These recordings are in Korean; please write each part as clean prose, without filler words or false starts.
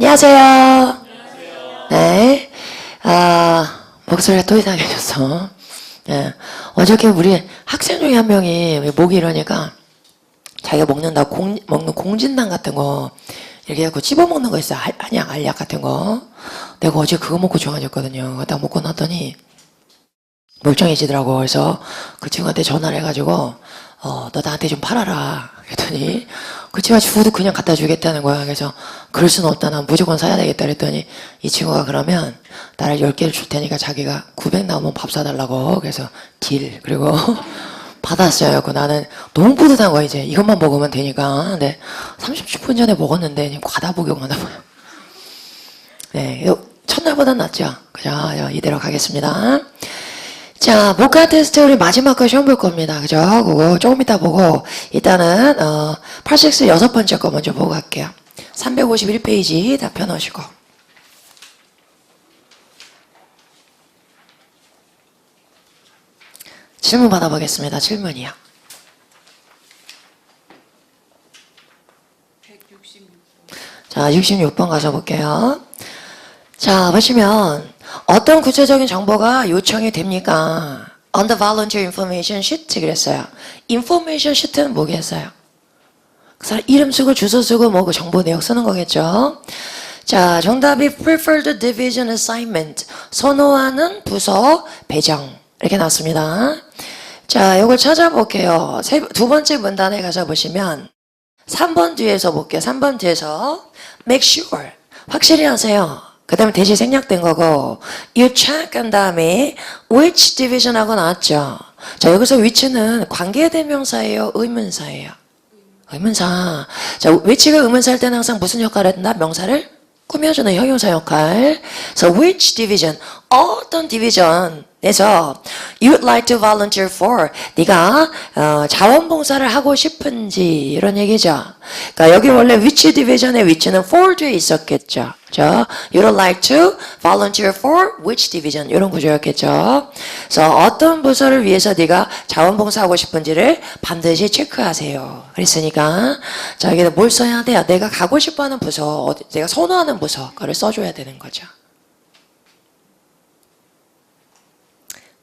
안녕하세요. 네. 목소리가 또 이상해졌어. 네. 어저께 우리 학생 중에 한 명이 목이 이러니까 자기가 먹는 공진당 같은 거 이렇게 해갖고 씹어먹는 거 있어요. 한약, 알약 같은 거. 내가 어제 그거 먹고 좋아졌거든요. 딱 먹고 났더니 멀쩡해지더라고. 그래서 그 친구한테 전화를 해가지고 너 나한테 좀 팔아라. 그랬더니 그 친구가 주도 그냥 갖다 주겠다는 거야. 그래서 그럴 수는 없다. 난 무조건 사야 되겠다. 그랬더니 이 친구가 그러면 나를 10개를 줄 테니까 자기가 900 나오면 밥 사달라고. 그래서 딜. 그리고 받았어요. 그 나는 너무 뿌듯한 거야. 이제 이것만 먹으면 되니까. 근데 30분 전에 먹었는데 과다 복용하나 봐요. 네, 첫날보단 낫죠. 그죠? 이대로 가겠습니다. 자, 목화 테스트 우리 마지막 거 시험 볼 겁니다. 그죠? 그거 조금 이따 보고, 일단은, 86 여섯 번째 거 먼저 보고 갈게요. 351페이지 다 펴놓으시고. 질문 받아보겠습니다. 질문이요. 166번. 자, 66번 가서 볼게요. 자, 보시면, 어떤 구체적인 정보가 요청이 됩니까? On the volunteer information sheet 그랬어요. information sheet는 뭐겠어요? 그 사람 이름 쓰고 주소 쓰고 뭐 그 정보 내역 쓰는 거겠죠. 자, 정답이 preferred division assignment. 선호하는 부서 배정. 이렇게 나왔습니다. 자, 이걸 찾아볼게요. 두 번째 문단에 가서 보시면 3번 뒤에서 볼게요. 3번 뒤에서 make sure. 확실히 하세요. 그 다음에 대시 생략된 거고 you check 한 다음에 which division 하고 나왔죠. 자, 여기서 which는 관계대명사예요? 의문사예요? 의문사. 자, which가 의문사일 때는 항상 무슨 역할을 한다? 명사를 꾸며주는 형용사 역할. 그래서 which division, 어떤 디비전에서 you would like to volunteer for, 네가 자원봉사를 하고 싶은지 이런 얘기죠. 그러니까 여기 원래 which division의 which는 for 뒤에 있었겠죠. 그렇죠? You would like to volunteer for which division 이런 구조였겠죠. 그래서 어떤 부서를 위해서 네가 자원봉사하고 싶은지를 반드시 체크하세요. 그랬으니까 자, 여기다 뭘 써야 돼요? 내가 가고 싶어하는 부서, 내가 선호하는 부서 그걸 써줘야 되는 거죠.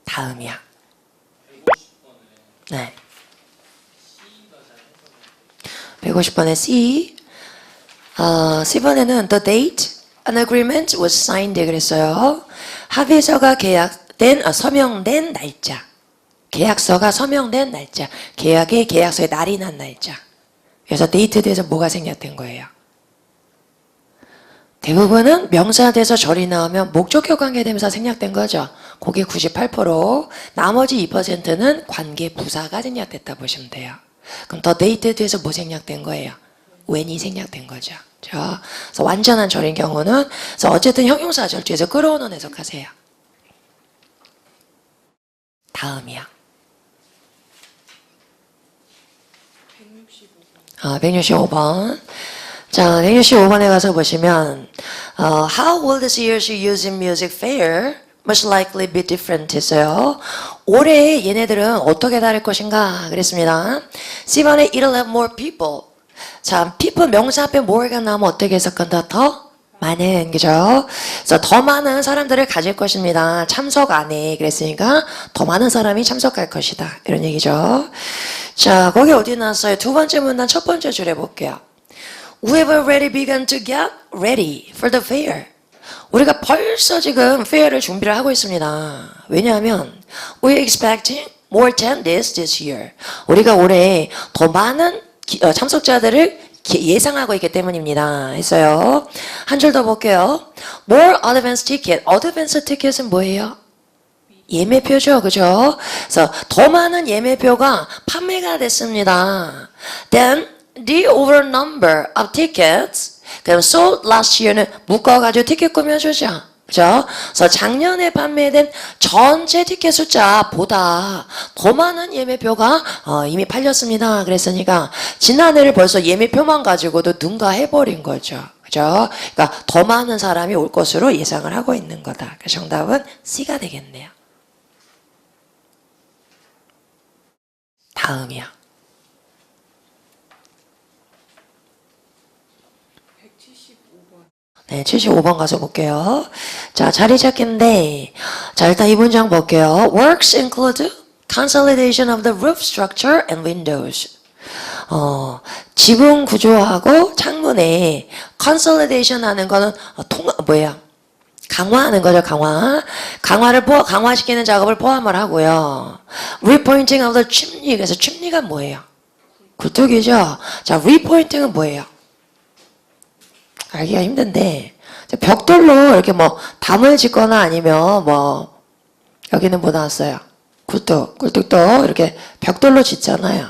다음이야. 네. 150번에 C. C번에는 the date an agreement was signed 그랬어요. 합의서가 서명된 날짜. 계약서가 서명된 날짜. 계약서의 날이 난 날짜. 그래서 데이트에 대해서 뭐가 생략된 거예요? 대부분은 명사에 대해서 절이 나오면 목적격 관계대명사 생략된 거죠. 그게 98%, 나머지 2%는 관계 부사가 생략됐다 보시면 돼요. 그럼 더 데이트에 대해서 뭐 생략된 거예요? when이 생략된 거죠. 그래서 완전한 절인 경우는 그래서 어쨌든 형용사 절주에서 끌어오는 해석하세요. 다음이야. 165번. 자, 165번에 가서 보시면 How will this year's use in music fair much likely be different 했어요. 올해 얘네들은 어떻게 다를 것인가 그랬습니다. C번에 It'll have more people. 자, people 명사 앞에 more가 나오면 어떻게 해석한다? 더 많은, 그죠? 그래서 더 많은 사람들을 가질 것입니다. 참석 안에 그랬으니까 더 많은 사람이 참석할 것이다. 이런 얘기죠. 자, 거기 어디 나왔어요? 두 번째 문단 첫 번째 줄에 볼게요. We have already begun to get ready for the fair. 우리가 벌써 지금 fair를 준비를 하고 있습니다. 왜냐하면 we're expecting more attendees this year. 우리가 올해 더 많은 참석자들을 예상하고 있기 때문입니다. 했어요. 한 줄 더 볼게요. More advance ticket. advance ticket은 뭐예요? 예매표죠. 그죠? 그래서 더 많은 예매표가 판매가 됐습니다. Then the overall number of tickets 그럼 sold last year는 묶어가지고 티켓 꾸며주죠. 그죠? 그래서 작년에 판매된 전체 티켓 숫자보다 더 많은 예매표가 이미 팔렸습니다. 그랬으니까 지난해를 벌써 예매표만 가지고도 능가해버린 거죠. 그죠? 그러니까 더 많은 사람이 올 것으로 예상을 하고 있는 거다. 그 정답은 C가 되겠네요. 다음이야. 175번. 네, 75번 가서 볼게요. 자, 자리 찾기인데, 자, 일단 이 문장 볼게요. Works include consolidation of the roof structure and windows. 지붕 구조하고 창문에 consolidation 하는 거는 강화하는 거죠, 강화. 강화시키는 작업을 포함을 하고요. Repointing of the chimney. 그래서 chimney가 뭐예요? 굴뚝이죠. 자, repointing은 뭐예요? 알기가 힘든데, 벽돌로 이렇게 뭐 담을 짓거나 아니면 뭐 여기는 뭐 나왔어요? 굴뚝도 이렇게 벽돌로 짓잖아요.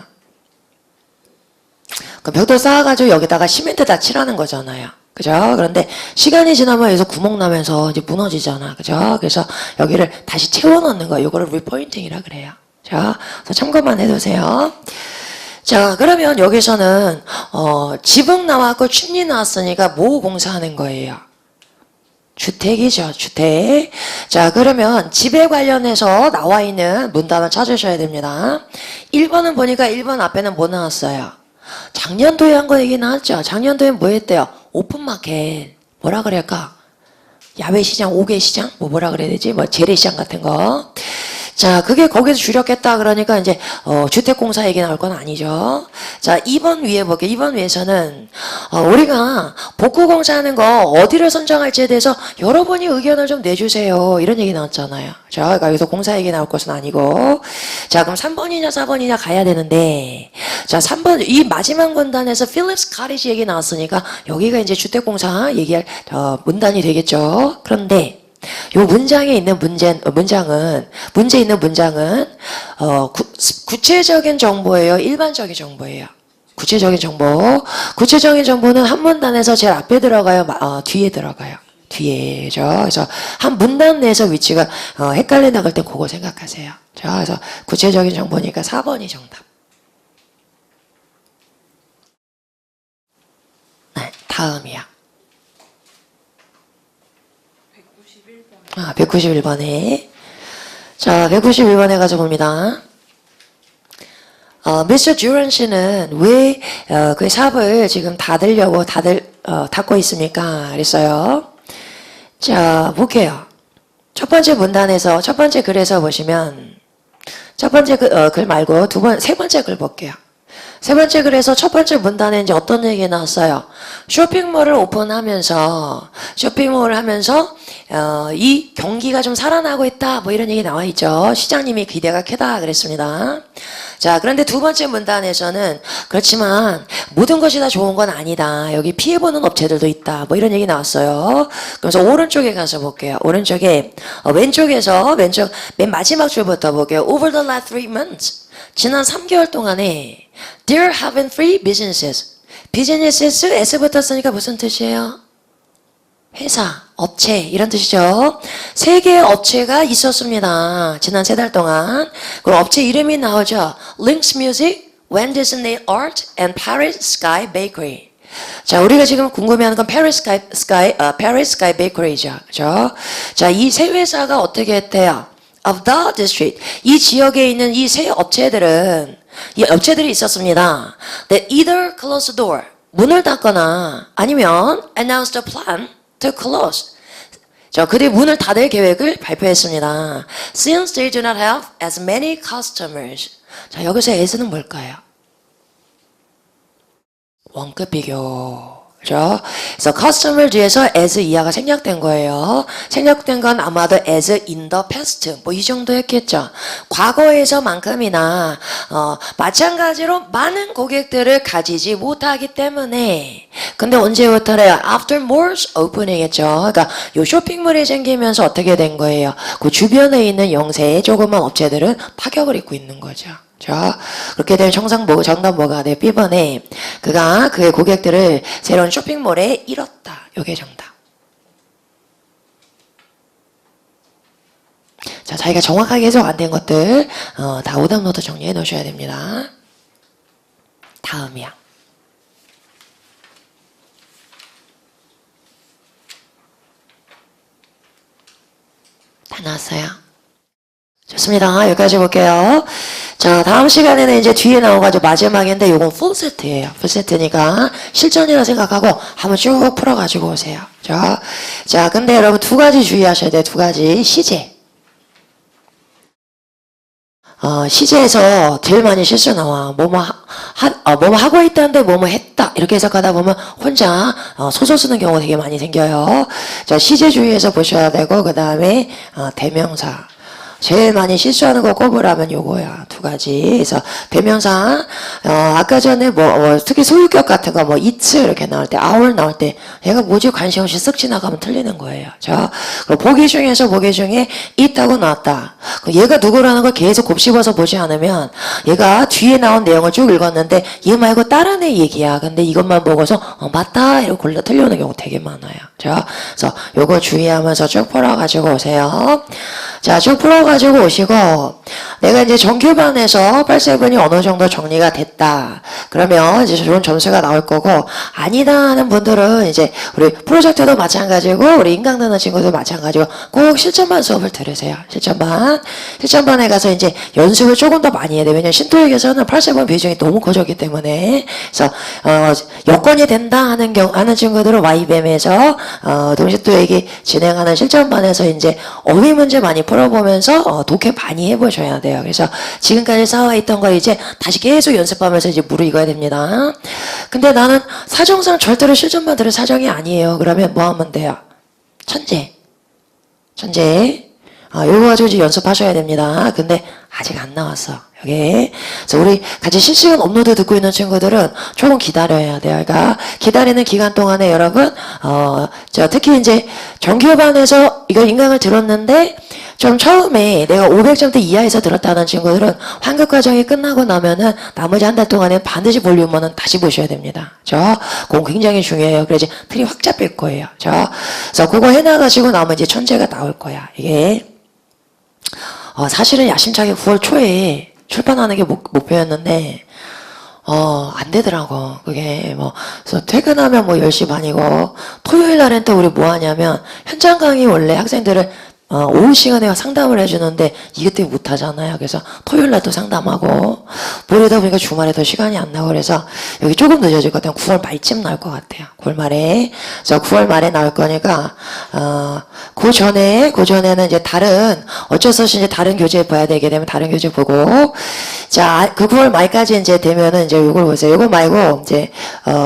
그 벽돌 쌓아가지고 여기다가 시멘트 다 칠하는 거잖아요. 그죠? 그런데 시간이 지나면 여기서 구멍 나면서 이제 무너지잖아. 그죠? 그래서 여기를 다시 채워넣는 거예요. 이거를 리포인팅이라 그래요. 자, 그래서 참고만 해두세요. 자, 그러면 여기서는 지붕 나왔고 침리 나왔으니까 뭐 공사하는 거예요? 주택이죠, 주택. 자, 그러면 집에 관련해서 나와 있는 문단을 찾으셔야 됩니다. 1번은 보니까 1번 앞에는 뭐 나왔어요? 작년도에 한 거 얘기 나왔죠? 작년도에 뭐 했대요? 오픈마켓. 뭐라 그럴까? 야외시장, 5개 시장? 뭐라 그래야 되지? 뭐 재래시장 같은 거. 자, 그게 거기서 주력했다 그러니까 이제 주택공사 얘기 나올 건 아니죠. 자, 2번 위에 볼게요. 2번 위에서는 우리가 복구공사하는 거 어디를 선정할지에 대해서 여러분이 의견을 좀 내주세요. 이런 얘기 나왔잖아요. 자, 그러니까 여기서 공사 얘기 나올 것은 아니고. 자, 그럼 3번이냐 4번이냐 가야 되는데, 자, 3번 이 마지막 문단에서 필립스 카리지 얘기 나왔으니까 여기가 이제 주택공사 얘기할 문단이 되겠죠. 그런데 요 문장에 있는 문제 있는 문장은 구체적인 정보예요, 일반적인 정보예요. 구체적인 정보는 한 문단에서 제일 앞에 들어가요, 뒤에 들어가요. 뒤에죠. 그래서 한 문단 내에서 위치가 헷갈린다 그럴 때 그거 생각하세요. 자, 그래서 구체적인 정보니까 4번이 정답. 네, 다음이야. 191번에. 자, 191번에 가서 봅니다. 미스터 듀런 씨는 왜 그 샵을 지금 닫고 있습니까? 그랬어요. 자, 볼게요. 첫 번째 문단에서, 첫 번째 글에서 보시면, 첫 번째 글 말고 세 번째 글 볼게요. 세 번째 글에서 첫 번째 문단에 이제 어떤 얘기가 나왔어요? 쇼핑몰을 오픈하면서, 쇼핑몰을 하면서, 이 경기가 좀 살아나고 있다. 뭐 이런 얘기 나와 있죠. 시장님이 기대가 크다. 그랬습니다. 자, 그런데 두 번째 문단에서는 그렇지만 모든 것이 다 좋은 건 아니다. 여기 피해보는 업체들도 있다. 뭐 이런 얘기 나왔어요. 그래서 오른쪽에 가서 볼게요. 오른쪽에, 왼쪽, 맨 마지막 줄부터 볼게요. Over the last 3 months. 지난 3개월 동안에 There have been 3 businesses. businesses, S 붙었으니까 무슨 뜻이에요? 회사, 업체 이런 뜻이죠. 3개의 업체가 있었습니다. 지난 3달 동안. 그럼 업체 이름이 나오죠. Lynx Music, Walt Disney Art, and Paris Sky Bakery. 자, 우리가 지금 궁금해하는 건 Paris Sky Bakery죠. 그죠? 자, 이 세 회사가 어떻게 했대요? Of the district. 이 지역에 있는 이 세 업체들은 이 업체들이 있었습니다. That either close the door. 문을 닫거나 아니면 announce the plan to close. 자, 그들이 문을 닫을 계획을 발표했습니다. Since they do not have as many customers. 자, 여기서 as는 뭘까요? 원급 비교. 그죠? 그래서 customer 뒤에서 as 이하가 생략된 거예요. 생략된 건 아마도 as in the past. 뭐 이 정도 했겠죠. 과거에서만큼이나 마찬가지로 많은 고객들을 가지지 못하기 때문에. 근데 언제부터래요? After malls opening했죠. 그러니까 요 쇼핑몰이 생기면서 어떻게 된 거예요? 그 주변에 있는 영세의 조그만 업체들은 파격을 입고 있는 거죠. 자, 그렇게 되면 정답 뭐가 돼? B번에 그가 그의 고객들을 새로운 쇼핑몰에 잃었다. 요게 정답. 자, 자기가 정확하게 해석 안 된 것들 다 오답노트 정리해 놓으셔야 됩니다. 다음이야. 다 나왔어요? 좋습니다. 여기까지 볼게요. 자, 다음 시간에는 이제 뒤에 나와가지고 마지막인데 요건 풀 세트예요. 풀 세트니까 실전이라 생각하고 한번 쭉 풀어가지고 오세요. 자, 근데 여러분 두 가지 주의하셔야 돼요. 두 가지. 시제. 시제에서 제일 많이 실수 나와. 뭐뭐 하고 있다는데 뭐뭐 했다. 이렇게 해석하다 보면 혼자 소설 쓰는 경우 되게 많이 생겨요. 자, 시제 주의해서 보셔야 되고, 그 다음에 대명사. 제일 많이 실수하는 거 꼽으라면 요거야. 두 가지. 그래서 대명사, 아까 전에 특히 소유격 같은 거, it's 이렇게 나올 때, our 나올 때, 얘가 뭐지? 관심 없이 쓱 지나가면 틀리는 거예요. 자, 그리고 보기 중에 it하고 나왔다. 얘가 누구라는 걸 계속 곱씹어서 보지 않으면, 얘가 뒤에 나온 내용을 쭉 읽었는데, 얘 말고 다른 애 얘기야. 근데 이것만 보고서, 맞다. 이러고 틀려오는 경우 되게 많아요. 자, 그래서 요거 주의하면서 쭉 풀어가지고 오세요. 자, 쭉 풀어가지고 오시고, 내가 이제 정규반에서 8세븐이 어느 정도 정리가 됐다. 그러면 이제 좋은 점수가 나올 거고, 아니다 하는 분들은 이제 우리 프로젝트도 마찬가지고, 우리 인강 듣는 친구도 마찬가지고, 꼭 실전반 수업을 들으세요. 실전반에 가서 이제 연습을 조금 더 많이 해야 돼요. 왜냐면 신토익에서는 8세븐 비중이 너무 커졌기 때문에. 그래서, 여건이 된다 하는 친구들은 YBM에서, 동시토익이 진행하는 실전반에서 이제 어휘 문제 많이 풀어보면서 독해 많이 해보셔야 돼요. 그래서 지금까지 쌓아있던 거 이제 다시 계속 연습하면서 이제 무르익어야 됩니다. 근데 나는 사정상 절대로 실전만 들을 사정이 아니에요. 그러면 뭐 하면 돼요? 천재. 요거 가지고 이제 연습하셔야 됩니다. 근데 아직 안 나왔어. 여기. 그래서 우리 같이 실시간 업로드 듣고 있는 친구들은 조금 기다려야 돼요. 그러니까 기다리는 기간 동안에 여러분, 특히 이제 정규반에서 이거 인강을 들었는데 좀 처음에 내가 500점대 이하에서 들었다는 친구들은 환급 과정이 끝나고 나면은 나머지 한 달 동안에 반드시 볼륨원은 다시 보셔야 됩니다. 그건 굉장히 중요해요. 그래야지 틀이 확 잡힐 거예요. 그래서 그거 해나가시고 나면 이제 천재가 나올 거야. 이게. 사실은 야심차게 9월 초에 출판하는 게 목표였는데, 안 되더라고. 그게 그래서 퇴근하면 10시 반이고, 토요일 날엔 또 우리 뭐 하냐면, 현장 강의 원래 학생들을 오후 시간에 상담을 해주는데 이것 때문에 못하잖아요. 그래서 토요일 날 또 상담하고 모르다 보니까 주말에 더 시간이 안 나고 그래서 여기 조금 늦어질 것 같아요. 9월 말쯤 나올 것 같아요. 9월 말에. 그래서 9월 말에 나올 거니까 그 전에는 이제 어쩔 수 없이 이제 다른 교재 봐야 되게 되면 다른 교재 보고 자, 그 9월 말까지 이제 되면은 이제 요걸 보세요. 요거 말고 이제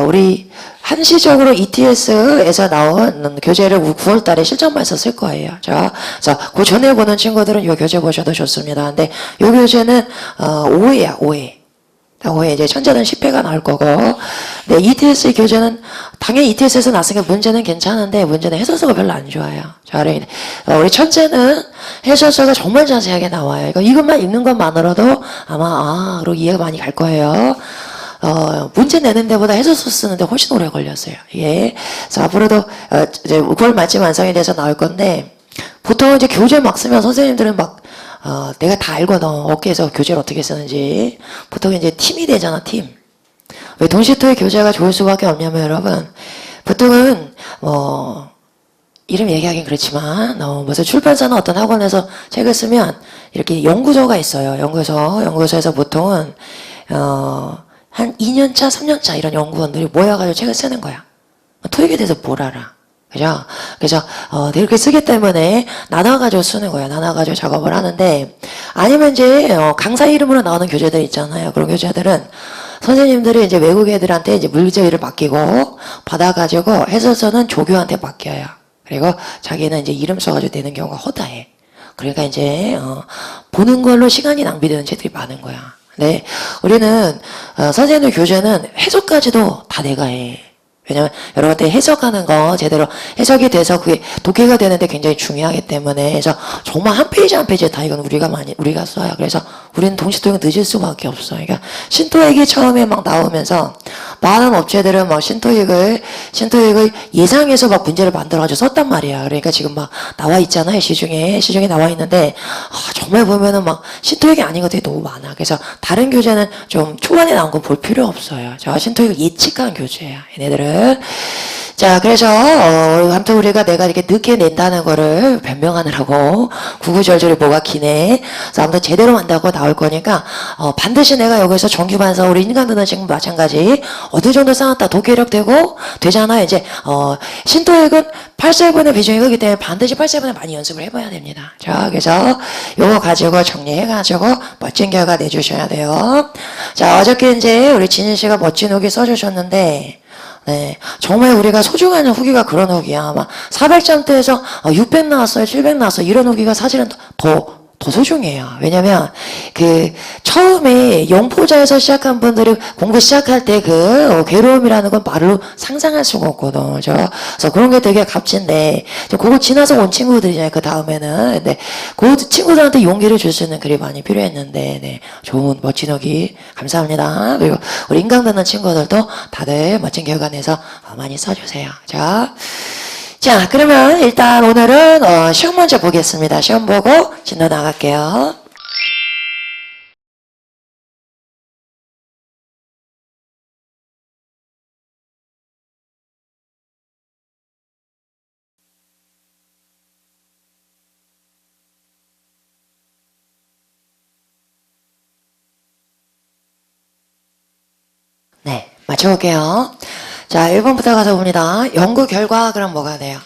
우리 한시적으로 ETS에서 나온 교재를 9월 달에 실전반에서 쓸 거예요. 그래서 그 전에 보는 친구들은 이 교재 보셔도 좋습니다. 근데 이 교재는 5회야, 5회. 5회 이제 천재는 10회가 나올 거고, 네, ETS 교재는 당연히 ETS에서 나왔으니까 문제는 괜찮은데 문제는 해설서가 별로 안 좋아요. 자, 우리 천재는 해설서가 정말 자세하게 나와요. 이것만 읽는 것만으로도 아마 그리고 이해가 많이 갈 거예요. 문제 내는 데보다 해설서 쓰는데 훨씬 오래 걸렸어요. 예. 그래서 앞으로도, 이제 9월 말쯤 완성이 돼서 나올 건데, 보통 이제 교재 막 쓰면 선생님들은 내가 다 알거든. 어깨에서 교재를 어떻게 쓰는지. 보통 이제 팀이 되잖아, 팀. 왜 동시토의 교재가 좋을 수밖에 없냐면 여러분, 보통은, 이름 얘기하긴 그렇지만, 무슨 출판사나 어떤 학원에서 책을 쓰면, 이렇게 연구소가 있어요. 연구소에서 보통은, 한 2년차, 3년차 이런 연구원들이 모여가지고 책을 쓰는 거야. 토익에 대해서 뭘 알아. 그죠? 그래서, 이렇게 쓰기 때문에 나눠가지고 쓰는 거야. 나눠가지고 작업을 하는데, 아니면 이제, 강사 이름으로 나오는 교재들 있잖아요. 그런 교재들은 선생님들이 이제 외국 애들한테 이제 물제의를 맡기고, 받아가지고 해설서는 조교한테 맡겨요. 그리고 자기는 이제 이름 써가지고 내는 경우가 허다해. 그러니까 이제, 보는 걸로 시간이 낭비되는 책들이 많은 거야. 네, 우리는 선생님들 교재는 해석까지도 다 내가 해. 왜냐면 여러분한테 해석하는 거 제대로 해석이 돼서 그게 독해가 되는데 굉장히 중요하기 때문에 그래서 정말 한 페이지 한 페이지 다 이건 우리가 써요. 그래서 우리는 동시토익은 늦을 수밖에 없어요. 그러니까 신토익이 처음에 막 나오면서 많은 업체들은 막 신토익을 예상해서 막 문제를 만들어가지고 썼단 말이야. 그러니까 지금 막 나와 있잖아요. 시중에 나와 있는데 정말 보면은 막 신토익이 아닌 것들이 너무 많아. 그래서 다른 교재는 좀 초반에 나온 거 볼 필요 없어요. 저 신토익을 예측한 교재예요. 얘네들은. 자, 그래서 아무튼 우리가 내가 이렇게 늦게 낸다는 거를 변명하느라고 구구절절히 뭐가 기네. 그래서 아무튼 제대로 한다고 나올 거니까 반드시 내가 여기서 정규반사 우리 인간 듣는 친구 마찬가지 어느 정도 쌓았다 독해력 되잖아요. 이제 신토액은 8세분의 비중이 크기 때문에 반드시 8세분을 많이 연습을 해봐야 됩니다. 자, 그래서 요거 가지고 정리해가지고 멋진 결과 내주셔야 돼요. 자, 어저께 이제 우리 진희 씨가 멋진 후기 써주셨는데 네, 정말 우리가 소중한 후기가 그런 후기야. 막 400점대에서 600 나왔어요, 700 나왔어요. 이런 후기가 사실은 더 소중해요. 왜냐면 처음에 영포자에서 시작한 분들이 공부 시작할 때 괴로움이라는 건 말로 상상할 수가 없거든. 그죠? 그래서 그런 게 되게 값진데 그거 지나서 온 친구들이잖아요. 그 다음에는 근데 그 친구들한테 용기를 줄 수 있는 글이 많이 필요했는데 네, 좋은 멋진 후기 감사합니다. 그리고 우리 인강 듣는 친구들도 다들 멋진 결과 내서 많이 써주세요. 자, 그러면 일단 오늘은 시험 먼저 보겠습니다. 시험 보고 진도 나갈게요. 네, 맞춰볼게요. 자, 1번부터 가서 봅니다. 연구 결과 그럼 뭐가 돼요?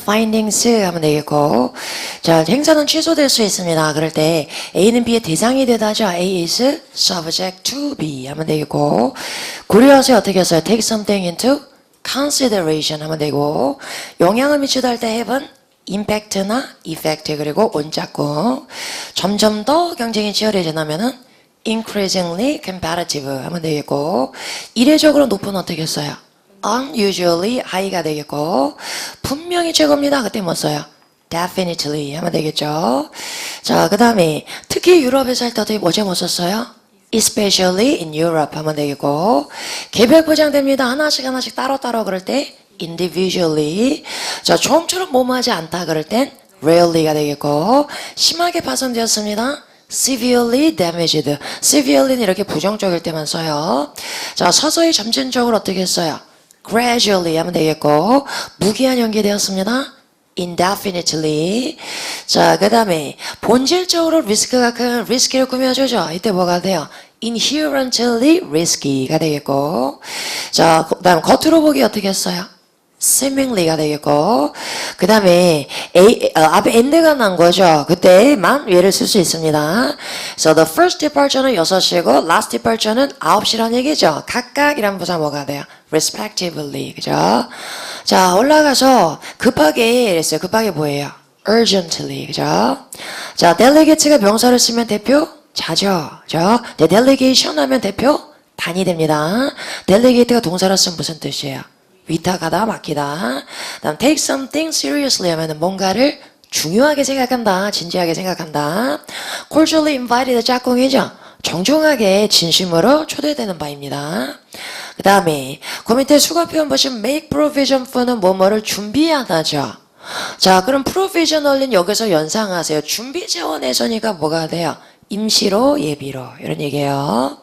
findings 하면 되겠고, 자, 행사는 취소될 수 있습니다. 그럴 때 A는 B의 대상이 되다죠. A is subject to B 하면 되겠고, 고려하세요. 어떻게 했어요? take something into consideration 하면 되고, 영향을 미치다 할 때 have은 impact나 effect 그리고 온짝꿍, 점점 더 경쟁이 치열해지냐면은 increasingly competitive 하면 되겠고, 이례적으로 높은 어떻게 했어요? unusually high가 되겠고, 분명히 최고입니다. 그때 뭐 써요? definitely 하면 되겠죠. 자, 그 다음에 특히 유럽에서 할 때 어떻게 뭐제 뭐 썼어요? especially in Europe 하면 되겠고, 개별 보장됩니다. 하나씩 따로따로 그럴 때 individually. 자, 좀처럼 뭐뭐하지 않다 그럴 땐 rarely가 되겠고, 심하게 파손되었습니다. severely damaged. severely는 이렇게 부정적일 때만 써요. 자, 서서히 점진적으로 어떻게 했어요? gradually 하면 되겠고, 무기한 연기되었습니다. indefinitely. 자, 그 다음에 본질적으로 리스크가 큰 리스키를 꾸며주죠. 이때 뭐가 돼요? inherently risky가 되겠고, 자, 그 다음 겉으로 보기 어떻게 했어요? seemingly가 되겠고, 그 다음에 앞에 end가 난 거죠. 그때만 예를 쓸 수 있습니다. So the first departure는 6시고 last departure는 9시란 얘기죠. 각각이란 부사 뭐가 돼요? respectively. 그죠? 자, 올라가서 급하게 했어요. 급하게 뭐예요? urgently. 그죠? 자, delegate가 명사를 쓰면 대표 자죠. 그죠? delegation 하면 대표 단이 됩니다. delegate가 동사를 쓰면 무슨 뜻이에요? 위탁하다, 맡기다. 다음 take something seriously 하면은 뭔가를 중요하게 생각한다, 진지하게 생각한다. cordially invited 짝꿍이죠. 정중하게 진심으로 초대되는 바입니다. 그 다음에 그 밑에 수거 표현 보시면 make provision for는 뭐뭐를 준비하다죠. 자, 그럼 provisional은 여기서 연상하세요. 준비 차원에서니까 뭐가 돼요? 임시로, 예비로 이런 얘기예요.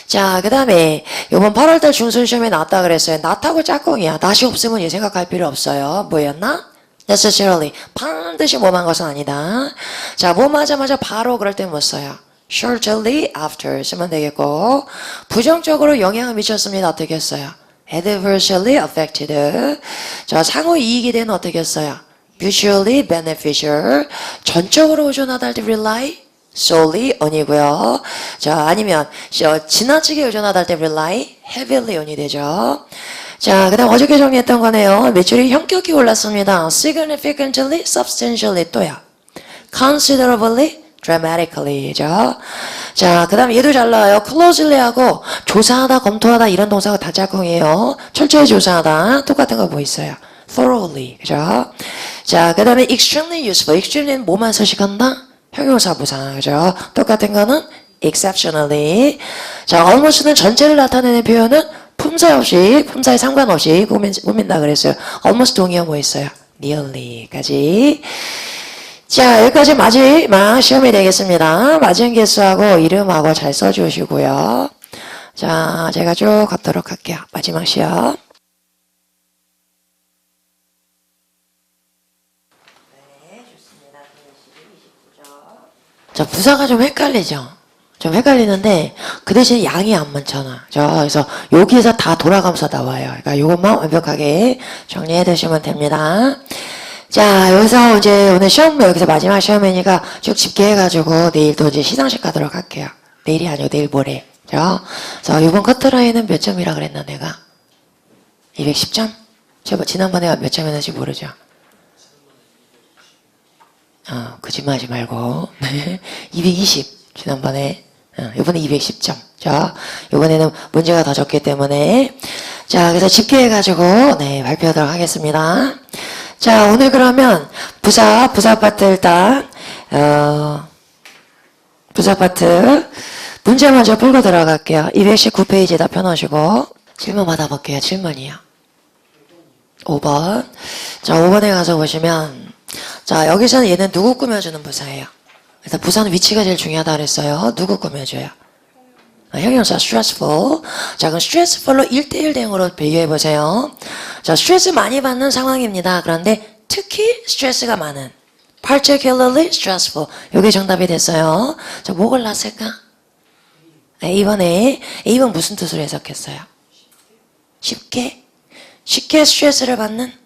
자, 그 다음에 이번 8월달 중순 시험에 나왔다 그랬어요. 낫하고 짝꿍이야. 낫이 없으면 얘 생각할 필요 없어요. 뭐였나? necessarily. 반드시 뭐만 것은 아니다. 자, 뭐 하자마자 바로 그럴 때 뭐 써요? shortly after 쓰면 되겠고, 부정적으로 영향을 미쳤습니다. 어떻게 했어요? adversely affected. 자, 상호 이익이 되는 어떻게 했어요? mutually beneficial. 전적으로 의존하다 할 때 rely solely on이고요. 자, 아니면 지나치게 의존하다 할 때 rely heavily on이 되죠. 자, 그 다음 어저께 정리했던 거네요. 매출이 현격히 올랐습니다. significantly, substantially 또요. considerably, dramatically죠. 자, 그 다음 얘도 잘 나와요. closely 하고 조사하다, 검토하다 이런 동사가 다 짝꿍이에요. 철저히 조사하다. 똑같은 거 뭐 있어요? thoroughly. 그죠? 자, 그 다음에 extremely useful. extremely는 뭐만 서식한다? 형용사 부사, 그죠? 똑같은 거는 exceptionally. 자, almost는 전체를 나타내는 표현은 품사 없이, 품사에 상관없이 꾸민다 그랬어요. almost 동의어 뭐 있어요? nearly까지. 자, 여기까지 마지막 시험이 되겠습니다. 맞은 개수하고 이름하고 잘 써주시고요. 자, 제가 쭉 가도록 할게요. 마지막 시험. 자, 부사가 좀 헷갈리죠? 좀 헷갈리는데 그 대신 양이 안 많잖아. 그래서 여기에서 다 돌아가면서 나와요. 그러니까 이것만 완벽하게 정리해 두시면 됩니다. 자, 여기서 이제 오늘 시험, 여기서 마지막 시험이니까 쭉 집계해가지고 내일 또 이제 시상식 가도록 할게요. 내일이 아니고 내일 모레. 그래서 이번 커트라인은 몇 점이라 그랬나 내가? 210점? 제가 지난번에 몇 점이었는지 모르죠. 거짓말하지 말고. 네. 220. 지난번에. 이번에 210점. 자, 이번에는 문제가 더 적기 때문에. 자, 그래서 집계해가지고, 네, 발표하도록 하겠습니다. 자, 오늘 그러면 부사 파트 일단, 부사 파트. 문제 먼저 풀고 들어갈게요. 219페이지 다 펴놓으시고. 질문 받아볼게요. 질문이요. 5번. 자, 5번에 가서 보시면, 자, 여기서는 얘는 누구 꾸며주는 부사예요? 일단 부사는 위치가 제일 중요하다 그랬어요. 누구 꾸며줘요? 형용사 stressful. 자, 그럼 stressful로 1대1 대응으로 비교해보세요. 자, 스트레스 많이 받는 상황입니다. 그런데 특히 스트레스가 많은. particularly stressful. 이게 정답이 됐어요. 자, 뭐 골랐을까? A번에, A번 무슨 뜻으로 해석했어요? 쉽게? 쉽게 스트레스를 받는?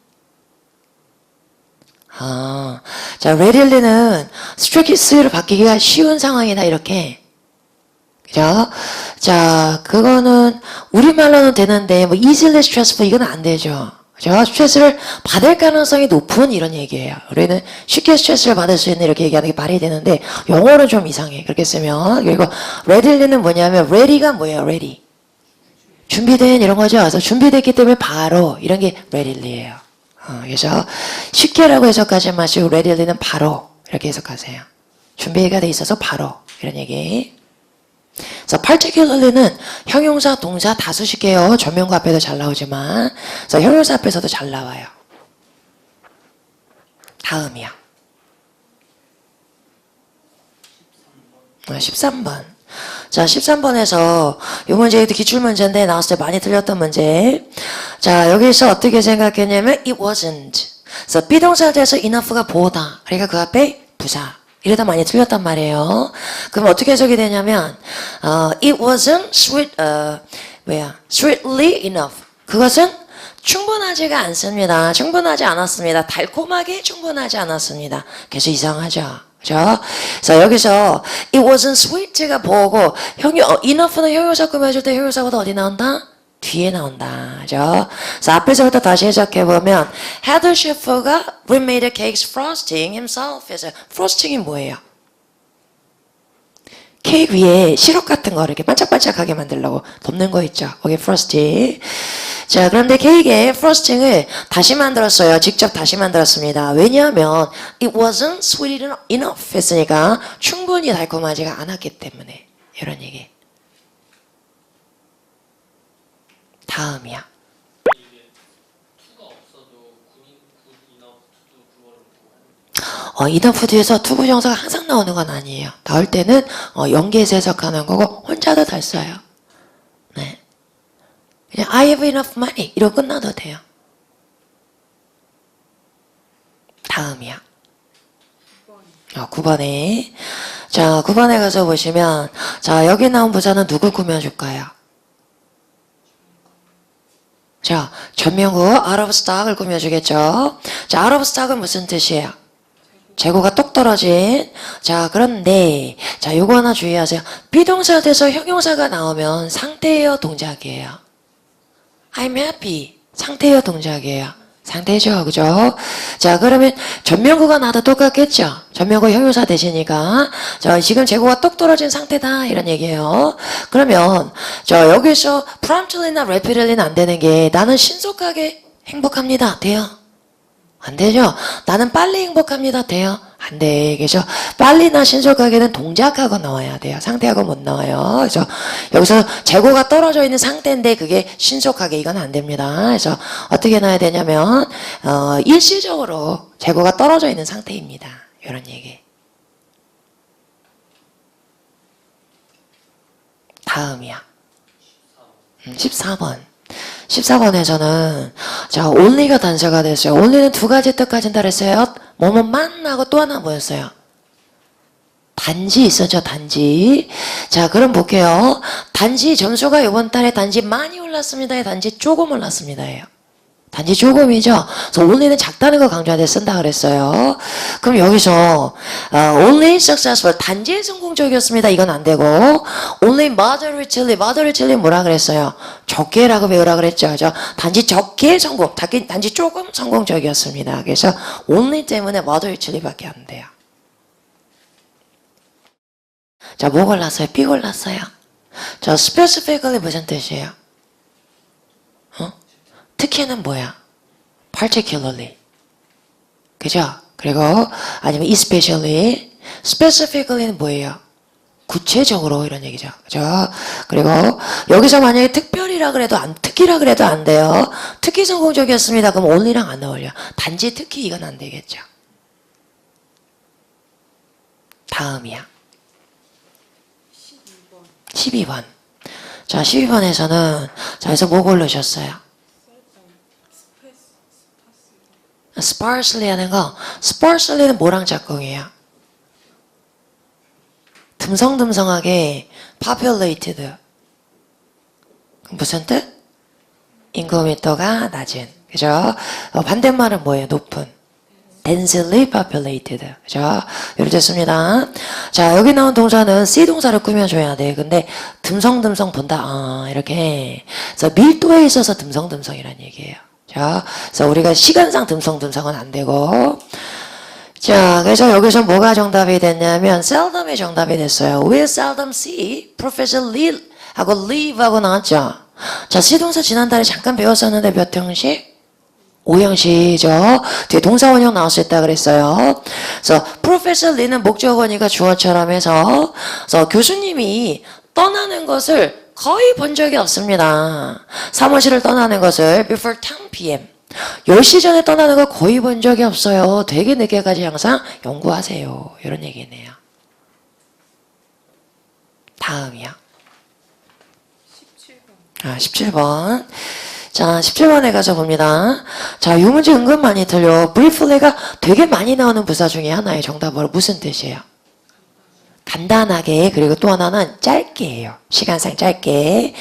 자, readilly는 스트레스를 받기가 쉬운 상황이다, 이렇게. 그죠? 자, 그거는 우리말로는 되는데, 뭐, easily stressful, 이건 안 되죠. 그죠? 스트레스를 받을 가능성이 높은 이런 얘기예요. 우리는 쉽게 스트레스를 받을 수 있는 이렇게 얘기하는 게 말이 되는데, 영어는 좀 이상해. 그렇게 쓰면. 그리고 readilly는 뭐냐면, ready가 뭐예요? ready. 준비된 이런 거죠. 그래서 준비됐기 때문에 바로, 이런 게 readilly예요. 그래서 쉽게라고 해석하지 마시고 readilly는 바로 이렇게 해석하세요. 준비가 돼 있어서 바로 이런 얘기. 그래서 particularly는 형용사, 동사 다수식이에요. 전명구 앞에도 잘 나오지만 그래서 형용사 앞에서도 잘 나와요. 다음이야. 13번. 자, 13번에서 이 문제도 기출문제인데 나왔을 때 많이 틀렸던 문제. 자, 여기서 어떻게 생각했냐면 it wasn't. 그래서 비동사에서 enough가 보다. 그러니까 그 앞에 부사. 이러다 많이 틀렸단 말이에요. 그럼 어떻게 해석이 되냐면 it wasn't sweetly enough. 그것은 충분하지가 않습니다. 충분하지 않았습니다. 달콤하게 충분하지 않았습니다. 그래서 이상하죠. 그죠? 그래서 여기서 it wasn't sweet가 보고 enough는 형용사 꾸며줄 때 형용사보다 어디 나온다? 뒤에 나온다. 그죠? 그래서 앞에서부터 다시 해석해보면 Heather Schiffer가 remade the cake's frosting himself. 그래서 frosting이 뭐예요? 케이크 위에 시럽 같은 거 이렇게 반짝반짝하게 만들려고 덮는 거 있죠. 거기 frosting. 자, 그런데 케이크의 frosting을 다시 만들었어요. 직접 다시 만들었습니다. 왜냐하면 it wasn't sweet enough 했으니까 충분히 달콤하지가 않았기 때문에 이런 얘기. 다음이야. enough 뒤에서 투구 정사가 항상 나오는 건 아니에요. 나올 때는 연계해서 해석하는 거고 혼자도 잘 써요. 네. 그냥 I have enough money 이러고 끝나도 돼요. 다음이야. 9번에. 자, 9번에 가서 보시면 자, 여기 나온 부사는 누구 꾸며줄까요? 자, 전명구 out of stock을 꾸며주겠죠. 자, out of stock은 무슨 뜻이에요? 재고가 똑 떨어진. 자, 그런데 자, 요거 하나 주의하세요. 비동사 돼서 형용사가 나오면 상태예요, 동작이에요? I'm happy. 상태예요, 동작이에요? 상태죠, 그죠? 자, 그러면 전명구가 나도 똑같겠죠? 전명구 형용사 되시니까. 자, 지금 재고가 똑 떨어진 상태다. 이런 얘기예요. 그러면, 저, 여기서 promptly나 rapidly는 안 되는 게 나는 신속하게 행복합니다. 돼요? 안 되죠? 나는 빨리 행복합니다. 돼요? 안 돼. 그죠? 빨리나 신속하게는 동작하고 나와야 돼요. 상태하고 못 나와요. 그래서 여기서 재고가 떨어져 있는 상태인데 그게 신속하게 이건 안 됩니다. 그래서 어떻게 놔야 되냐면 일시적으로 재고가 떨어져 있는 상태입니다. 이런 얘기. 다음이야. 14번. 14번에서는 자, only가 단서가 됐어요. only는 두 가지 뜻 가진다 그랬어요. 뭐뭐만 하고 또 하나 뭐였어요? 다 단지 있었죠, 단지. 자, 그럼 볼게요. 단지 점수가 이번 달에 단지 많이 올랐습니다. 단지 조금 올랐습니다예요. 단지 조금이죠. 그래서 only는 작다는 거 강조할 때 쓴다 그랬어요. 그럼 여기서 only successful 단지 성공적이었습니다. 이건 안 되고 only moderately 뭐라 그랬어요? 적게라고 배우라 그랬죠. 그죠? 단지 적게 성공, 단지 조금 성공적이었습니다. 그래서 only 때문에 moderately밖에 안 돼요. 자, 뭐 골랐어요? B 골랐어요. 자, specifically 무슨 뜻이에요? 특히는 뭐야? particularly. 그죠? 그리고 아니면 especially. specifically는 뭐예요? 구체적으로 이런 얘기죠. 그죠? 그리고 여기서 만약에 특별히라 그래도 특히라 그래도 안 돼요. 특히 성공적이었습니다. 그럼 only랑 안 어울려. 단지 특히 이건 안 되겠죠. 다음이야. 12번. 자, 12번에서는 자, 여기서 뭐 고르셨어요? sparsely 하는 거, sparsely는 뭐랑 짝꿍이에요? 듬성듬성하게 populated. 무슨 뜻? 인구 밀도가 낮은. 그죠? 반대말은 뭐예요? 높은. densely populated. 그죠? 이렇게 됐습니다. 자, 여기 나온 동사는 C 동사를 꾸며줘야 돼. 근데 듬성듬성 본다. 이렇게. 그래서 밀도에 있어서 듬성듬성이란 얘기예요. 자, 그래서 우리가 시간상 듬성듬성은 안 되고. 자, 그래서 여기서 뭐가 정답이 됐냐면 seldom이 정답이 됐어요. We seldom see Professor Lee 하고 leave 하고 나왔죠. 자, 시동사 지난달에 잠깐 배웠었는데 몇 형식? 5형식이죠. 뒤에 동사원형 나올 수 있다 그랬어요. 그래서 Professor Lee는 목적어니까 주어처럼 해서 그래서 교수님이 떠나는 것을 거의 본 적이 없습니다. 사무실을 떠나는 것을 before 10 p.m. 10시 전에 떠나는 걸 거의 본 적이 없어요. 되게 늦게까지 항상 연구하세요. 이런 얘기네요. 다음이요. 17번. 17번. 자, 17번에 가서 봅니다. 자, 이 문제 은근 많이 틀려. briefly가 되게 많이 나오는 부사 중에 하나의 정답으로 무슨 뜻이에요? 간단하게, 그리고 또 하나는 짧게예요. 시간상 짧게.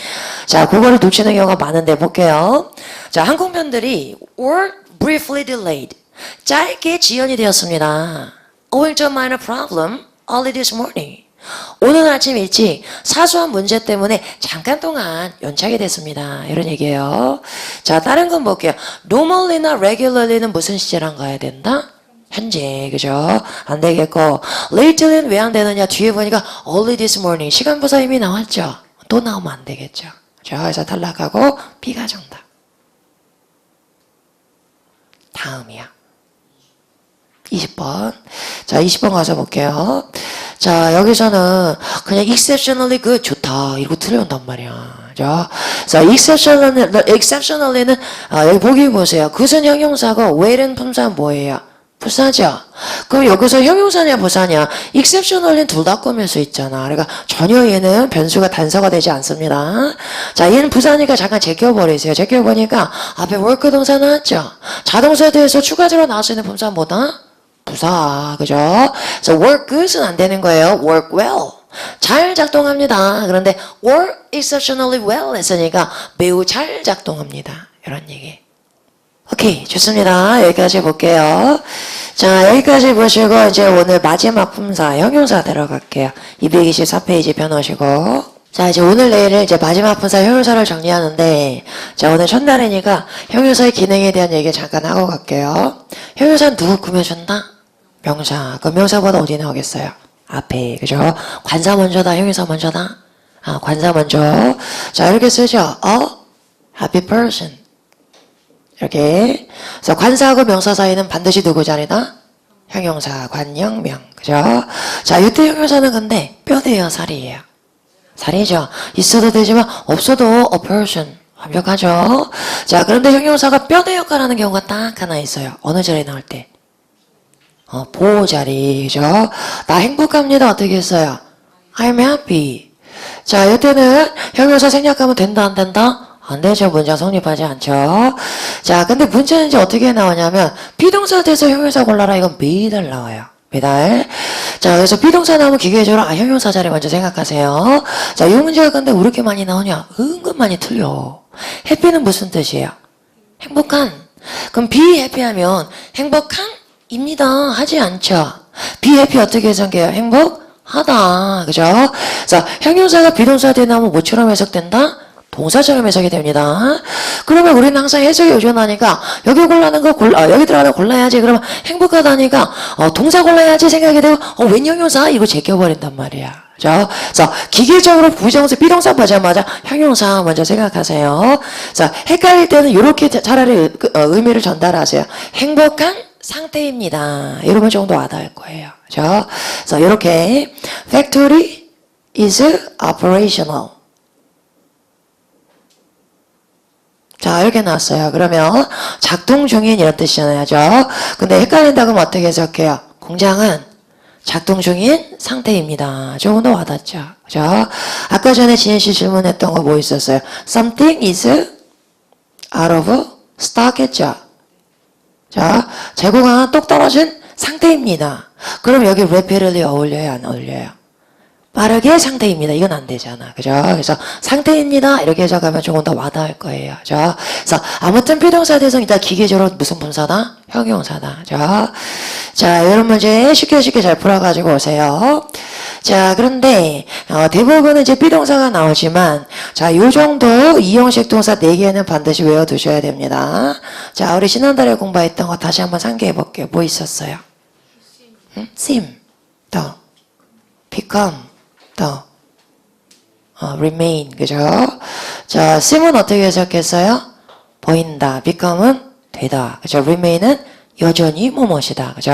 자, 그거를 놓치는 경우가 많은데 볼게요. 자, 항공편들이 were briefly delayed. 짧게 지연이 되었습니다. Owing to a minor problem early this morning. 오늘 아침 일찍 사소한 문제 때문에 잠깐 동안 연착이 됐습니다. 이런 얘기예요. 자, 다른 건 볼게요. normally나 regularly는 무슨 시제랑 가야 된다? 현재, 그죠? 안 되겠고, late는 왜 안 되느냐? 뒤에 보니까 early this morning. 시간부사 이미 나왔죠? 또 나오면 안 되겠죠? 자, 그래서 탈락하고, B가 정답. 다음이야. 20번. 자, 20번 가서 볼게요. 자, 여기서는 그냥 exceptionally good, 좋다. 이러고 틀려온단 말이야. 자, exceptionally는, 여기 보기 보세요. 그것은 형용사고, where는 품사 뭐예요? 부사죠. 그럼 여기서 형용사냐 부사냐? exceptionally는 둘 다 꾸밀 수 있잖아. 그러니까 전혀 얘는 변수가 단서가 되지 않습니다. 자, 얘는 부사니까 잠깐 제껴버리세요. 제껴보니까 앞에 work 동사 나왔죠. 자동사에 대해서 추가적으로 나올 수 있는 품사 뭐다? 부사. 그죠? 그래서 work good은 안 되는 거예요. work well. 잘 작동합니다. 그런데 work exceptionally well 했으니까 매우 잘 작동합니다. 이런 얘기. 오케이, 좋습니다. 여기까지 볼게요. 자, 여기까지 보시고 이제 오늘 마지막 품사 형용사 들어갈게요. 224페이지 펴놓으시고. 자, 이제 오늘 내일은 이제 마지막 품사 형용사를 정리하는데, 자, 오늘 첫날이니까 형용사의 기능에 대한 얘기 잠깐 하고 갈게요. 형용사는 누구 꾸며준다? 명사. 그럼 명사보다 어디 나오겠어요? 앞에, 그죠? 관사 먼저다, 형용사 먼저다? 관사 먼저. 자, 이렇게 쓰죠. A happy person. 이렇게. 그래서 관사하고 명사 사이는 반드시 누구 자리다? 형용사, 관형명. 그죠? 자, 이때 형용사는 근데 뼈대요, 살이에요. 살이죠. 있어도 되지만 없어도 a person. 완벽하죠? 자, 그런데 형용사가 뼈대 역할하는 경우가 딱 하나 있어요. 어느 자리에 나올 때? 보호 자리. 그죠? 나 행복합니다. 어떻게 했어요? I'm happy. 자, 이때는 형용사 생략하면 된다, 안 된다? 안 되죠. 문장 성립하지 않죠. 자, 근데 문제는 이제 어떻게 나오냐면 비동사 돼서 형용사 골라라. 이건 매달 나와요. 배달. 자, 그래서 비동사 나오면 기계적으로 형용사 자리 먼저 생각하세요. 자, 이 문제가 근데 왜 이렇게 많이 나오냐? 은근 많이 틀려. 해피는 무슨 뜻이에요? 행복한. 그럼 be happy하면 행복한입니다 하지 않죠. be happy 어떻게 해석해요? 행복하다. 그죠? 자, 형용사가 비동사 뒤에 나오면 뭐처럼 해석된다? 동사처럼 해석이 됩니다. 그러면 우리는 항상 해석에 의존하니까 여기 골라는 거 여기 들어가는 거 골라야지. 그러면 행복하다니까 동사 골라야지 생각이 되고 웬 형용사? 이거 제껴버린단 말이야. 그죠? 자, 기계적으로 부정사, 비동사 보자마자 형용사 먼저 생각하세요. 자, 헷갈릴 때는 이렇게 차라리 의미를 전달하세요. 행복한 상태입니다. 이러면 좀 더 와닿을 거예요. 그죠? 그래서 이렇게 factory is operational. 자, 이렇게 나왔어요. 그러면 작동 중인 이런 뜻이잖아요. 그죠? 근데 헷갈린다 그러면 어떻게 해석해요? 공장은 작동 중인 상태입니다. 조금 더 와닿죠. 그죠? 아까 전에 지혜 씨 질문했던 거 뭐 있었어요? Something is out of stock 했죠? 자, 재고가 똑 떨어진 상태입니다. 그럼 여기 rapidly 어울려요? 안 어울려요? 빠르게 상태입니다. 이건 안 되잖아. 그죠? 그래서 상태입니다. 이렇게 해석하면 조금 더 와닿을 거예요. 그죠? 그래서 아무튼 비동사 대상 일단 기계적으로 무슨 분사다? 형용사다. 그죠? 자, 이런 문제 쉽게 잘 풀어가지고 오세요. 자, 그런데 대부분은 이제 비동사가 나오지만 자, 요 정도 이형식 동사 4개는 반드시 외워두셔야 됩니다. 자, 우리 지난달에 공부했던 거 다시 한번 상기해 볼게요. 뭐 있었어요? seem, 또 become, 또 remain, 그죠? 자, seem은 어떻게 해석했어요? 보인다. become은 되다. 그죠? remain은 여전히 뭐뭇이다. 그죠?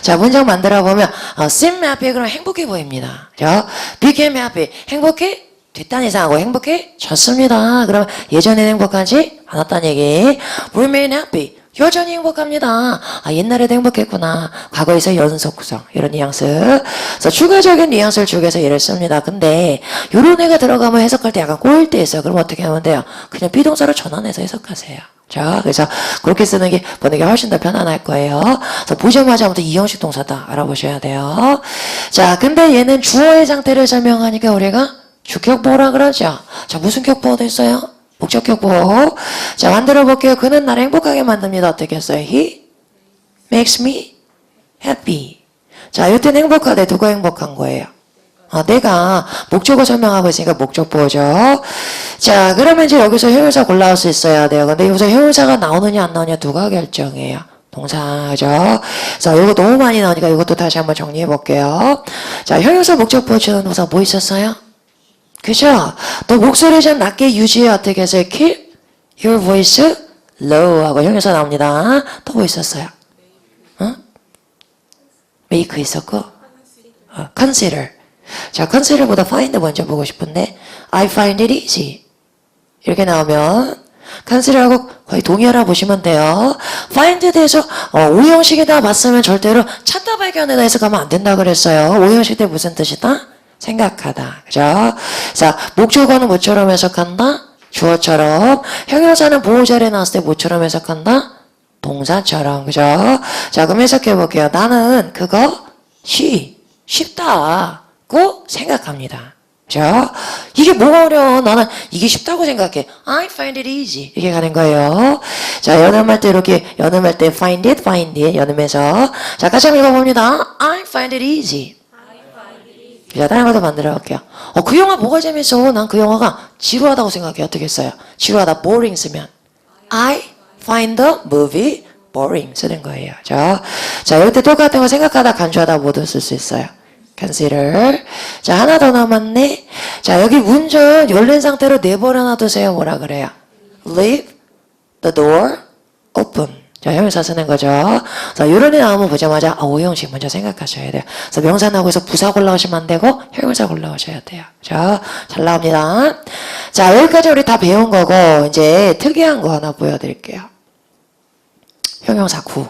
자, 문장 만들어 보면 seem happy 그러면 행복해 보입니다. 그죠? became happy 행복해 됐다는 이상하고 행복해졌습니다. 그러면 예전에는 행복하지 않았다는 얘기. remain happy 여전히 행복합니다. 옛날에도 행복했구나. 과거에서 연속 구성 이런 뉘앙스. 그래서 추가적인 뉘앙스를 주기 위해서 예를 씁니다. 근데 이런 애가 들어가면 해석할 때 약간 꼬일 때 있어요. 그럼 어떻게 하면 돼요? 그냥 비동사로 전환해서 해석하세요. 자, 그래서 그렇게 쓰는 게 보는 게 훨씬 더 편안할 거예요. 그래서 보자마자 아무튼 이형식 동사다 알아보셔야 돼요. 자, 근데 얘는 주어의 상태를 설명하니까 우리가 주격보라 그러죠. 자, 무슨 격보가 됐어요? 목적격보. 자, 만들어 볼게요. 그는 나를 행복하게 만듭니다. 어떻게 했어요? He makes me happy. 자, 이때는 행복하대. 누가 행복한 거예요? 내가 목적어 설명하고 있으니까 목적보죠. 자, 그러면 이제 여기서 형용사 골라올 수 있어야 돼요. 근데 여기서 형용사가 나오느냐 안 나오느냐 누가 결정해요? 동사죠. 자, 이거 너무 많이 나오니까 이것도 다시 한번 정리해 볼게요. 자, 형용사 목적보 주는 동사 뭐 있었어요? 그죠? 너 목소리 좀 낮게 유지해. 어떻게 해서 keep your voice low 하고 형용사 나옵니다. 또 뭐 있었어요? make 있었고 consider. 자, consider보다 find 먼저 보고 싶은데 I find it easy 이렇게 나오면 consider하고 거의 동의하라 보시면 돼요. find에 대해서 오형식에다 봤으면 절대로 찾다 발견에다 해서 가면 안 된다 그랬어요. 오형식 때 무슨 뜻이다? 생각하다. 그죠? 자, 목적어는 뭐처럼 해석한다? 주어처럼. 형용사는 보호자리에 나왔을 때 뭐처럼 해석한다? 동사처럼. 그죠? 자, 그럼 해석해 볼게요. 나는 그것이 쉽다고 생각합니다. 그죠? 이게 뭐가 어려워? 나는 이게 쉽다고 생각해. I find it easy. 이렇게 가는 거예요. 자, 연음할 때 이렇게, 연음할 때 find it, 연음해서. 자, 같이 한번 읽어봅니다. I find it easy. 자, 다른 것도 만들어 볼게요. 그 영화 뭐가 재밌어? 난 그 영화가 지루하다고 생각해. 어떻게 했어요? 지루하다, boring 쓰면 I find the movie boring 쓰는 거예요. 자, 이럴 때 똑같은 거 생각하다, 간주하다 모두 쓸 수 있어요. consider. 자, 하나 더 남았네. 자, 여기 문전 열린 상태로 내버려 놔두세요. 뭐라 그래요? Leave the door open. 자, 형용사 쓰는 거죠. 자, 이런 애 나오면 보자마자 오형식 먼저 생각하셔야 돼요. 그래서 명사 나오고서 부사 골라오시면 안 되고 형용사 골라오셔야 돼요. 자, 잘 나옵니다. 자, 여기까지 우리 다 배운 거고 이제 특이한 거 하나 보여드릴게요. 형용사 구.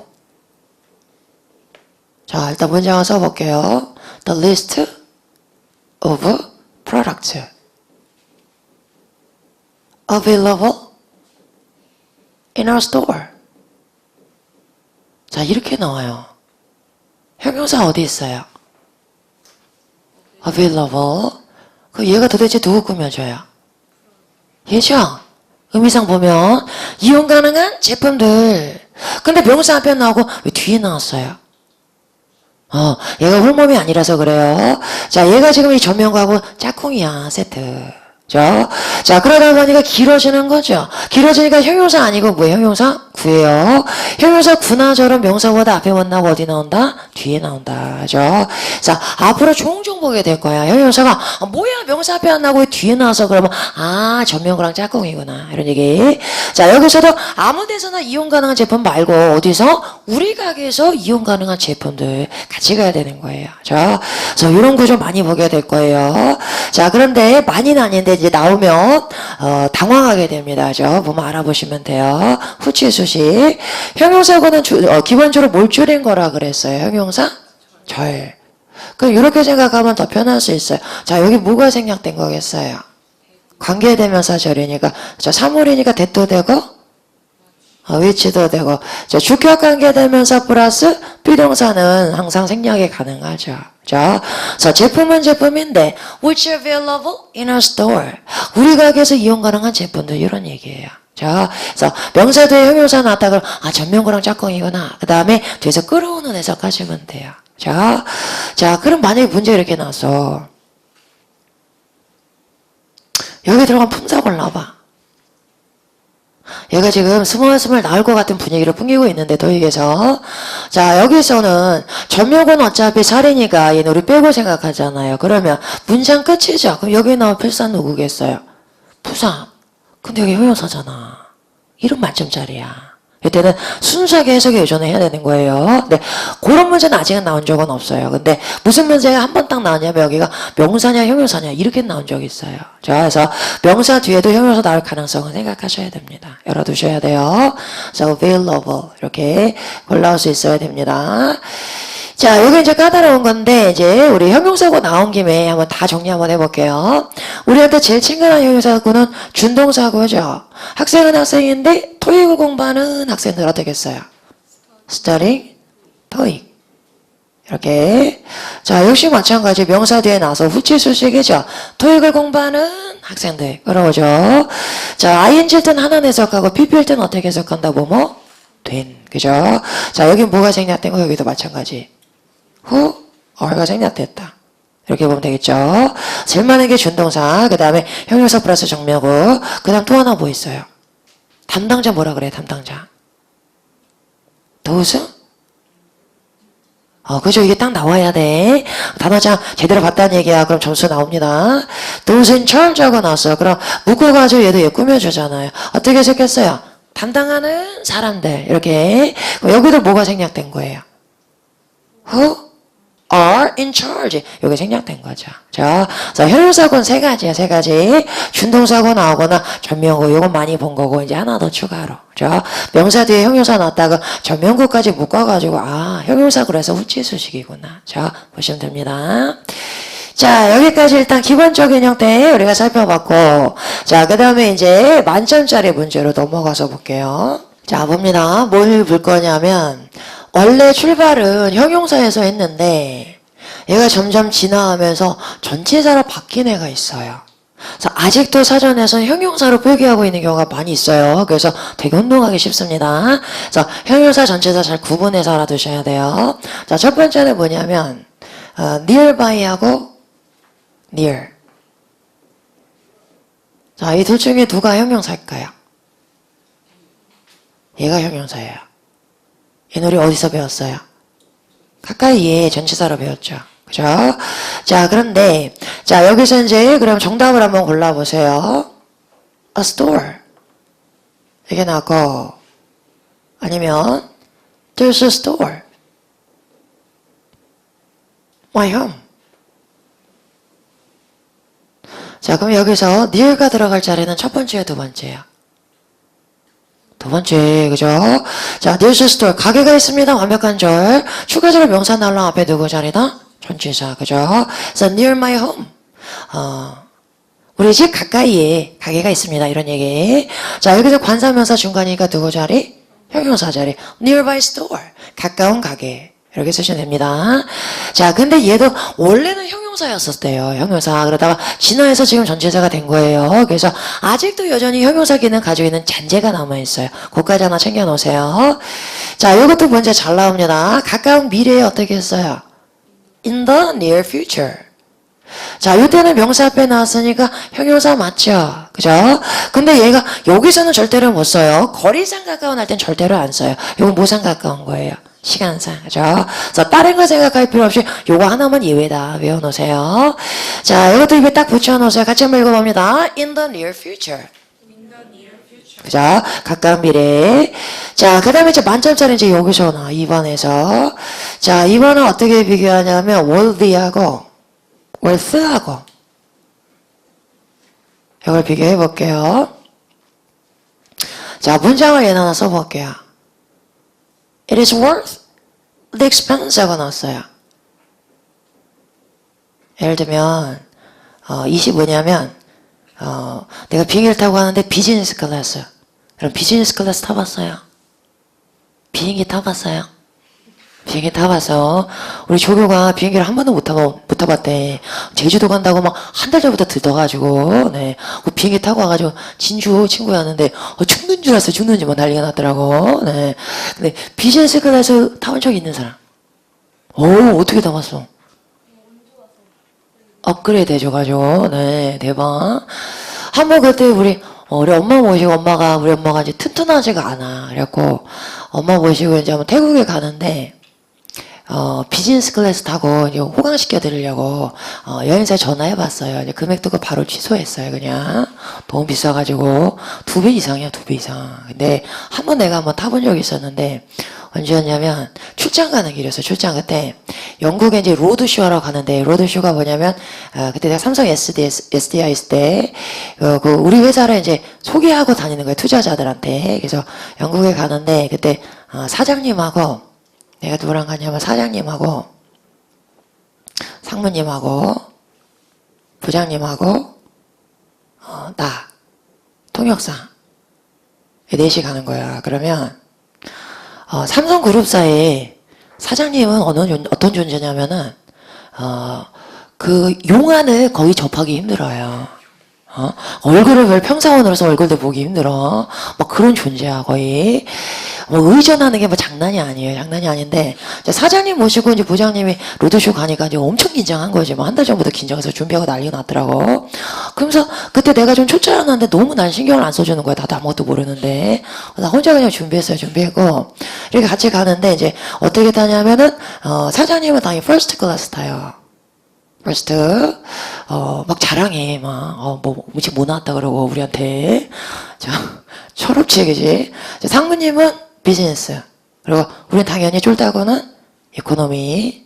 자, 일단 문장을 써볼게요. The list of products available in our store. 자, 이렇게 나와요. 형용사 어디 있어요? available. 그 얘가 도대체 누구 꾸며줘요? 얘죠? 의미상 보면 이용 가능한 제품들. 근데 명사 앞에 나오고 왜 뒤에 나왔어요? 얘가 홀몸이 아니라서 그래요. 자, 얘가 지금 이 전면과하고 짝꿍이야, 세트. 자, 그러다 보니까 길어지는 거죠. 길어지니까 형용사 아니고 뭐예요? 형용사 구예요. 형용사 구나 저런 명사보다 앞에 못 나오고 어디 나온다? 뒤에 나온다. 자, 앞으로 종종 보게 될 거야. 형용사가 뭐야 명사 앞에 안 나오고 뒤에 나와서 그러면 전면구랑 짝꿍이구나. 이런 얘기. 자, 여기서도 아무 데서나 이용 가능한 제품 말고 어디서? 우리 가게에서 이용 가능한 제품들 같이 가야 되는 거예요. 자, 그래서 이런 구조 많이 보게 될 거예요. 자, 그런데 많이는 아닌데 이제 나오면 당황하게 됩니다. 보면 알아보시면 돼요. 후치 수식. 형용사고는 기본적으로 뭘 줄인 거라 그랬어요? 형용사? 절. 그럼 이렇게 생각하면 더 편할 수 있어요. 자, 여기 뭐가 생략된 거겠어요? 관계대명사 절이니까 사물이니까 대도 되고 위치도 되고 주격 관계대명사 플러스 비동사는 항상 생략이 가능하죠. 자, 제품은 제품인데 which are available in our store. 우리 가게에서 이용 가능한 제품들 이런 얘기예요. 자, 그래서 명사 뒤에 형용사 나왔다 그러면 전면구랑 짝꿍이구나. 그 다음에 뒤에서 끌어오는 해석하시면 돼요. 자, 그럼 만약에 문제 이렇게 나왔어. 여기 들어간 품사 골라봐. 얘가 지금 스멀스멀 나올 것 같은 분위기를 풍기고 있는데 도익에서 자, 여기서는 전명은 어차피 살이니까 얘는 우리 빼고 생각하잖아요. 그러면 문장 끝이죠. 그럼 여기 나올 필사 누구겠어요? 부사. 근데 여기 형용사잖아. 이름 만점짜리야. 이때는 순수하게 해석에 의존해야 되는 거예요. 근데 그런 문제는 아직은 나온 적은 없어요. 근데 무슨 문제가 한 번 딱 나왔냐면 여기가 명사냐 형용사냐 이렇게 나온 적이 있어요. 자, 그래서 명사 뒤에도 형용사 나올 가능성은 생각하셔야 됩니다. 열어두셔야 돼요. 그래서 available 이렇게 골라올 수 있어야 됩니다. 자, 여기 이제 까다로운 건데, 이제 우리 형용사고 나온 김에 한번 다 정리 한번 해볼게요. 우리한테 제일 친근한 형용사고는 준동사고죠. 학생은 학생인데, 토익을 공부하는 학생들 어떻게 써요? studying, 토익. 이렇게. 자, 역시 마찬가지 명사 뒤에 나서 후치수식이죠. 토익을 공부하는 학생들. 그러죠. 자, ing일 땐 하나 해석하고, pp일 땐 어떻게 해석한다고? 뭐? 된. 그죠? 자, 여기 뭐가 생략된 거? 여기도 마찬가지. who, are가 생략됐다. 이렇게 보면 되겠죠. 제일 많은 게 준동사, 그 다음에 형용사 플러스 정명구, 그 다음 또 하나 뭐 있어요? 담당자 뭐라 그래, 담당자? those? 그죠. 이게 딱 나와야 돼. 단어장 제대로 봤다는 얘기야. 그럼 점수 나옵니다. those in charge하고 나왔어요. 그럼 묶어가지고 얘도 얘 꾸며주잖아요. 어떻게 해석했어요? 담당하는 사람들. 이렇게. 여기도 뭐가 생략된 거예요? who are in charge. 여기 생략된 거죠. 자, 형용사고는 세 가지야, 세 가지. 준동사고 나오거나 전명구, 요건 많이 본 거고, 이제 하나 더 추가로. 자, 명사 뒤에 형용사 나왔다가 전명구까지 묶어가지고, 형용사고 해서 후치수식이구나. 자, 보시면 됩니다. 자, 여기까지 일단 기본적인 형태 우리가 살펴봤고, 자, 그 다음에 이제 만점짜리 문제로 넘어가서 볼게요. 자, 봅니다. 뭘 볼 거냐면, 원래 출발은 형용사에서 했는데 얘가 점점 진화하면서 전치사로 바뀐 애가 있어요. 그래서 아직도 사전에서는 형용사로 표기하고 있는 경우가 많이 있어요. 그래서 되게 혼동하기 쉽습니다. 그래서 형용사, 전치사 잘 구분해서 알아두셔야 돼요. 자, 첫 번째는 뭐냐면 nearby하고 near. 자, 이 둘 중에 누가 형용사일까요? 얘가 형용사예요. 이 노래 어디서 배웠어요? 가까이에 전치사로 배웠죠. 그죠? 자, 그런데, 자, 여기서 이제, 그럼 정답을 한번 골라보세요. A store. 이게 나고, 아니면, there's a store. My home. 자, 그럼 여기서 near가 들어갈 자리는 첫 번째야, 두 번째야? 두 번째, 그죠? 자, there's a store. 가게가 있습니다. 완벽한 절. 추가적으로 명사 날라 앞에 누구 자리다? 전치사, 그죠? 그래서 near my home. 우리 집 가까이에 가게가 있습니다. 이런 얘기. 자, 여기서 관사명사 중간이니까 누구 자리? 형용사 자리. nearby store. 가까운 가게. 이렇게 쓰시면 됩니다. 자, 근데 얘도 원래는 형용사였었대요. 형용사. 그러다가 진화해서 지금 전치사가 된 거예요. 그래서 아직도 여전히 형용사 기능 가지고 있는 잔재가 남아있어요. 그거까지 하나 챙겨놓으세요. 자, 이것도 문제 잘 나옵니다. 가까운 미래에 어떻게 했어요? In the near future. 자, 이때는 명사 앞에 나왔으니까 형용사 맞죠? 그죠? 근데 얘가 여기서는 절대로 못 써요. 거리상 가까운 할 땐 절대로 안 써요. 이건 뭐상 가까운 거예요? 시간상. 그죠? 그래서 다른 거 생각할 필요 없이 요거 하나만 예외다. 외워놓으세요. 자, 이것도 입에 딱 붙여놓으세요. 같이 한번 읽어봅니다. In the near future. 그죠? 가까운 미래. 자, 그 다음에 이제 만점짜리 이제 여기서 나와. 2번에서. 자, 2번은 어떻게 비교하냐면, worthy하고, worth하고. 이걸 비교해 볼게요. 자, 문장을 얘 하나 써볼게요. It is worth the expense 하고 나왔어요. 예를 들면, 이시 뭐냐면, 내가 비행기를 타고 가는데 비즈니스 클래스. 그럼 비즈니스 클래스 타봤어요? 비행기 타봤어요? 비행기 타봤어. 우리 조교가 비행기를 한 번도 못 타봤대. 제주도 간다고 막 한 달 전부터 들떠가지고, 네. 그 비행기 타고 와가지고 진주 친구였는데, 죽는 줄 알았어. 죽는지 뭐 난리가 났더라고. 네. 근데 비즈니스 클래스 타본 적 있는 사람? 어떻게 타봤어? 업그레이드 해줘가지고, 네, 대박. 한번 그때 우리 엄마 모시고 우리 엄마가 이제 튼튼하지가 않아. 그래갖고, 엄마 모시고 이제 한번 태국에 가는데, 비즈니스 클래스 타고 이제 호강시켜 드리려고, 여행사에 전화해봤어요. 이제 금액도 바로 취소했어요, 그냥. 너무 비싸가지고. 2배 이상이야, 2배 이상. 근데 내가 한번 타본 적이 있었는데, 언제였냐면 출장 가는 길이었어요. 출장 그때 영국에 이제 로드쇼하러 가는데 로드쇼가 뭐냐면 그때 내가 삼성 SDI 있을 때 그 우리 회사를 이제 소개하고 다니는 거예요. 투자자들한테. 그래서 영국에 가는데 그때 사장님하고 내가 누구랑 가냐면 사장님하고 상무님하고 부장님하고 나 통역사 넷이 가는 거야. 그러면 삼성그룹사의 사장님은 어떤 존재냐면은, 그 용안을 거의 접하기 힘들어요. 얼굴을 별 평사원으로서 얼굴도 보기 힘들어. 뭐 그런 존재야, 거의. 뭐 의존하는 게 뭐 장난이 아니에요. 장난이 아닌데, 이제 사장님 모시고 이제 부장님이 로드쇼 가니까 이제 엄청 긴장한 거지. 뭐 한 달 전부터 긴장해서 준비하고 난리가 났더라고. 그러면서 그때 내가 좀 초짜였는데 너무 난 신경을 안 써주는 거야. 나도 아무것도 모르는데. 나 혼자 그냥 준비했어요. 준비했고. 이렇게 같이 가는데 이제 어떻게 타냐면은, 사장님은 당연히 퍼스트 클래스 타요. 퍼스트, 막 자랑해, 뭐, 음식 뭐 나왔다 그러고, 우리한테. 철없지, 그지? 상무님은 비즈니스. 그리고 우리는 당연히 쫄다고는 이코노미.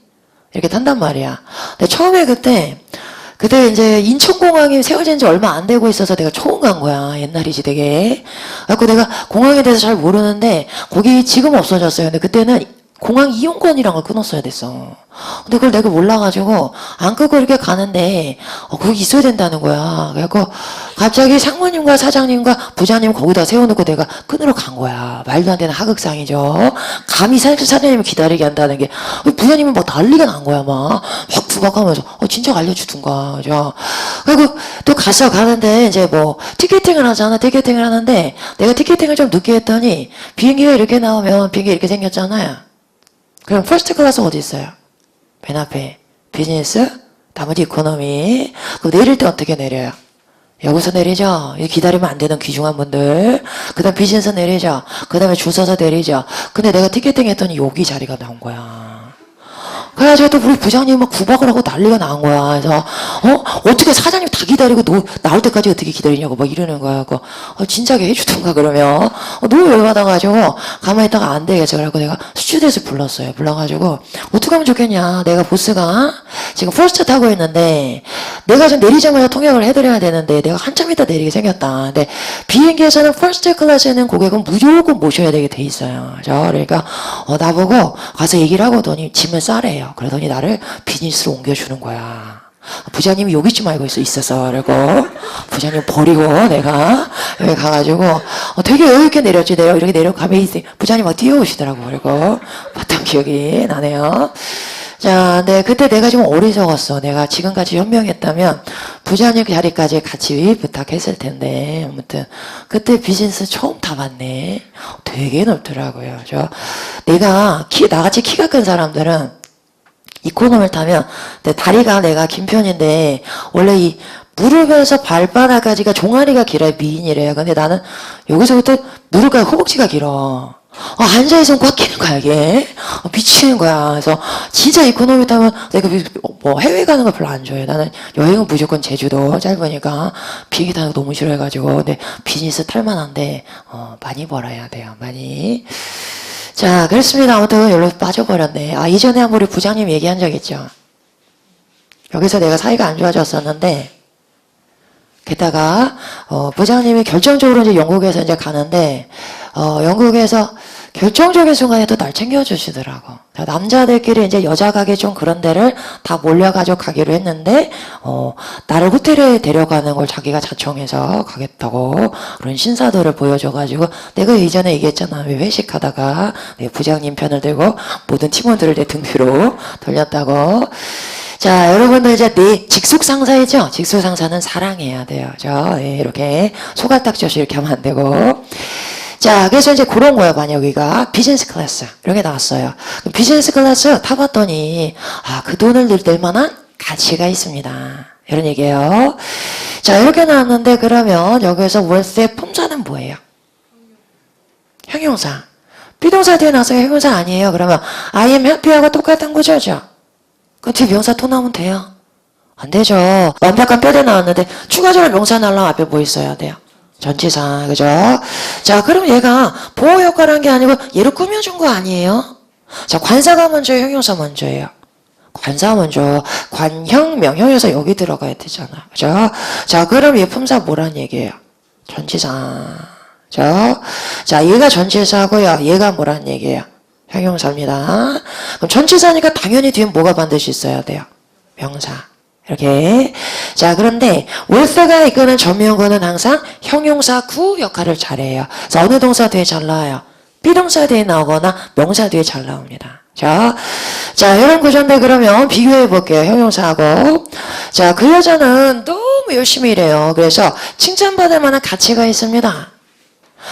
이렇게 탄단 말이야. 근데 처음에 그때 이제 인천공항이 세워진 지 얼마 안 되고 있어서 내가 처음 간 거야. 옛날이지 되게. 그래갖고 내가 공항에 대해서 잘 모르는데, 거기 지금 없어졌어요. 근데 그때는 공항 이용권이란 걸 끊었어야 됐어. 근데 그걸 내가 몰라가지고 안 끄고 이렇게 가는데 거기 있어야 된다는 거야. 그래갖고 갑자기 상무님과 사장님과 부장님 거기다 세워놓고 내가 끊으러 간 거야. 말도 안 되는 하극상이죠. 감히 사장님을 기다리게 한다는 게. 부장님은 막 난리가 난 거야. 막 부박하면서 진짜 알려주든가. 그죠? 그리고 또 가는데 이제 뭐 티켓팅을 하잖아. 티켓팅을 하는데 내가 티켓팅을 좀 늦게 했더니 비행기가 이렇게 나오면 비행기 이렇게 생겼잖아요. 그럼 퍼스트 클래스 어디 있어요? 맨 앞에 비즈니스, 나머지 이코노미. 그럼 내릴 때 어떻게 내려요? 여기서 내리죠. 기다리면 안 되는 귀중한 분들. 그 다음 비즈니스 내리죠. 그 다음에 줄 서서 내리죠. 근데 내가 티켓팅 했더니 여기 자리가 나온 거야. 그래가지고 또 우리 부장님이 막 구박을 하고 난리가 난 거야. 그래서 어떻게 사장님 다 기다리고 너 나올 때까지 어떻게 기다리냐고 막 이러는 거야. 그래서 진작에 해주던가 그러면 너무 열받아가지고 가만히 있다가 안 되겠어. 그래갖고 내가 스튜디오에서 불렀어요. 불러가지고 어떻게 하면 좋겠냐. 내가 보스가 지금 퍼스트 타고 있는데 내가 좀 내리자마자 통역을 해드려야 되는데 내가 한참 있다 내리게 생겼다. 근데 비행기에서는 퍼스트 클래스에는 고객은 무조건 모셔야 되게 돼 있어요. 그러니까 나보고 가서 얘기를 하고더니 짐을 싸래요. 그러더니 나를 비즈니스로 옮겨주는 거야. 부장님이 여기 좀 알고 있어서 그리고 부장님 버리고 내가 여기 가가지고 되게 여유있게 내렸지. 내가 이렇게 내려가면 부장님 막 뛰어오시더라고. 그리고 봤던 기억이 나네요. 자, 네, 그때 내가 좀 어리석었어. 내가 지금까지 현명했다면 부장님 자리까지 같이 부탁했을 텐데, 아무튼 그때 비즈니스 처음 타봤네. 되게 넓더라고요. 내가 나같이 키가 큰 사람들은 이코노미를 타면 내 다리가 내가 긴 편인데 원래 이 무릎에서 발바닥까지가 종아리가 길어요. 미인이래요. 근데 나는 여기서부터 무릎과 허벅지가 길어. 앉아있으면 꽉 끼는 거야, 이게. 미치는 거야. 그래서 진짜 이코노미 타면 내가 뭐 해외 가는 거 별로 안 좋아해. 나는 여행은 무조건 제주도 짧으니까 비행기 타는 거 너무 싫어해가지고. 근데 비즈니스 탈만한데, 많이 벌어야 돼요. 많이. 자, 그렇습니다. 아무튼 여기로 빠져버렸네. 이전에 한번 우리 부장님 얘기한 적 있죠. 여기서 내가 사이가 안 좋아졌었는데, 게다가 부장님이 결정적으로 이제 영국에서 이제 가는데 영국에서 결정적인 순간에 또 날 챙겨주시더라고. 남자들끼리 이제 여자 가게 좀 그런 데를 다 몰려가지고 가기로 했는데 나를 호텔에 데려가는 걸 자기가 자청해서 가겠다고 그런 신사도를 보여줘가지고 내가 예전에 얘기했잖아. 회식하다가 내 부장님 편을 들고 모든 팀원들을 내 등 뒤로 돌렸다고. 자, 여러분들 이제 내 직속 상사이죠? 직속 상사는 사랑해야 돼요. 이렇게 소갈딱져서 이렇게 하면 안 되고. 자, 그래서 이제 그런 거예요. 만약 여기가 비즈니스 클래스 이렇게 나왔어요. 비즈니스 클래스 타봤더니 그 돈을 낼 만한 가치가 있습니다. 이런 얘기예요. 자, 이렇게 나왔는데 그러면 여기에서 월세의 품사는 뭐예요? 형용사. 비동사 뒤에 나와서 형용사 아니에요. 그러면 I am happy하고 똑같은 구조죠. 그 뒤에 명사 또 나오면 돼요? 안 되죠. 완벽한 뼈대 나왔는데 추가적으로 명사 나오려면 앞에 뭐 있어야 돼요? 전치사, 그죠? 자, 그럼 얘가 보호 역할을 한 게 아니고 얘를 꾸며준 거 아니에요? 자, 관사가 먼저예요? 형용사 먼저예요? 관사 먼저. 관형, 명형에서 여기 들어가야 되잖아. 그죠? 자, 그럼 얘 품사 뭐란 얘기예요? 전치사. 자, 얘가 전치사고요. 얘가 뭐란 얘기예요? 형용사입니다. 그럼 전치사니까 당연히 뒤에 뭐가 반드시 있어야 돼요? 명사. 이렇게. 자, 그런데 월세가 이끄는 전명구는 항상 형용사 구 역할을 잘해요. 그래서 어느 동사 뒤에 잘 나와요? 비동사 뒤에 나오거나 명사 뒤에 잘 나옵니다. 자, 이런 구조인데 그러면 비교해 볼게요. 형용사하고. 자, 그 여자는 너무 열심히 일해요. 그래서 칭찬받을 만한 가치가 있습니다.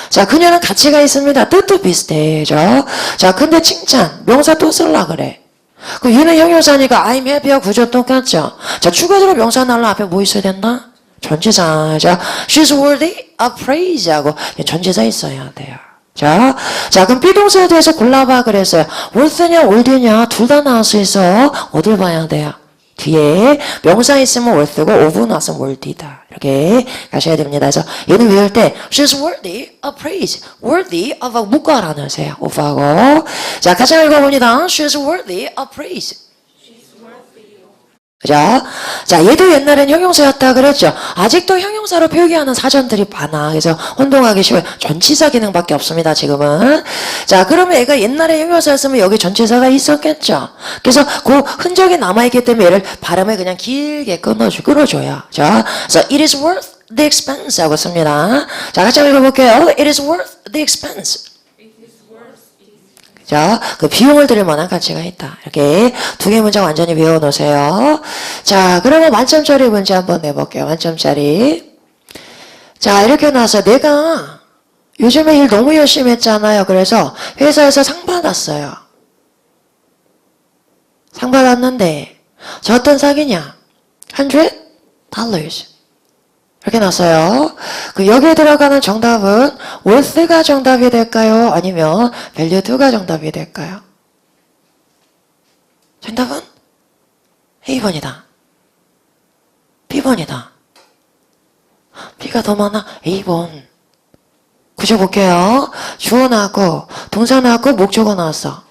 자, 그녀는 가치가 있습니다. 뜻도 비슷해죠. 자, 근데 칭찬, 명사 또 쓸라 그래. 그 얘는 형용사니까 I'm happy와 구조 똑같죠. 자, 추가적으로 명사 날라 앞에 뭐 있어야 된다? 전치사. 자, she's worthy of praise 하고 전치사 있어야 돼요. 자, 그럼 비동사에 대해서 골라봐 그랬어요. worth냐, worthy냐 둘 다 나올 수 있어. 어딜 봐야 돼요? 뒤에 명사 있으면 worth고 of 나왔으면 worthy다. 이렇게 가셔야 됩니다. 그래서 얘는 외울 때 she's worthy of praise. worthy of 묶어 알아놓으세요. of하고. 자, 같이 읽어봅니다. she's worthy of praise. 자, 얘도 옛날엔 형용사였다 그랬죠. 아직도 형용사로 표기하는 사전들이 많아. 그래서 혼동하기 쉬워요. 전치사 기능밖에 없습니다, 지금은. 자, 그러면 얘가 옛날에 형용사였으면 여기 전치사가 있었겠죠. 그래서 그 흔적이 남아있기 때문에 얘를 발음을 그냥 길게 끌어줘요. 자, 그래서 it is worth the expense 하고 씁니다. 자, 같이 읽어볼게요. It is worth the expense. 자, 그 비용을 들일 만한 가치가 있다. 이렇게 두 개 문장 완전히 외워놓으세요. 자, 그러면 만점짜리 문제 한번 내볼게요. 만점짜리. 자, 이렇게 나와서 내가 요즘에 일 너무 열심히 했잖아요. 그래서 회사에서 상 받았어요. 상 받았는데 저 어떤 상이냐? $100. 이렇게 나왔어요. 그 여기에 들어가는 정답은 worth가 정답이 될까요? 아니면 value to가 정답이 될까요? 정답은 A번이다. B번이다. B가 더 많아? A번. 구조 볼게요. 주어 나왔고 동사 나왔고 목적어 나왔어.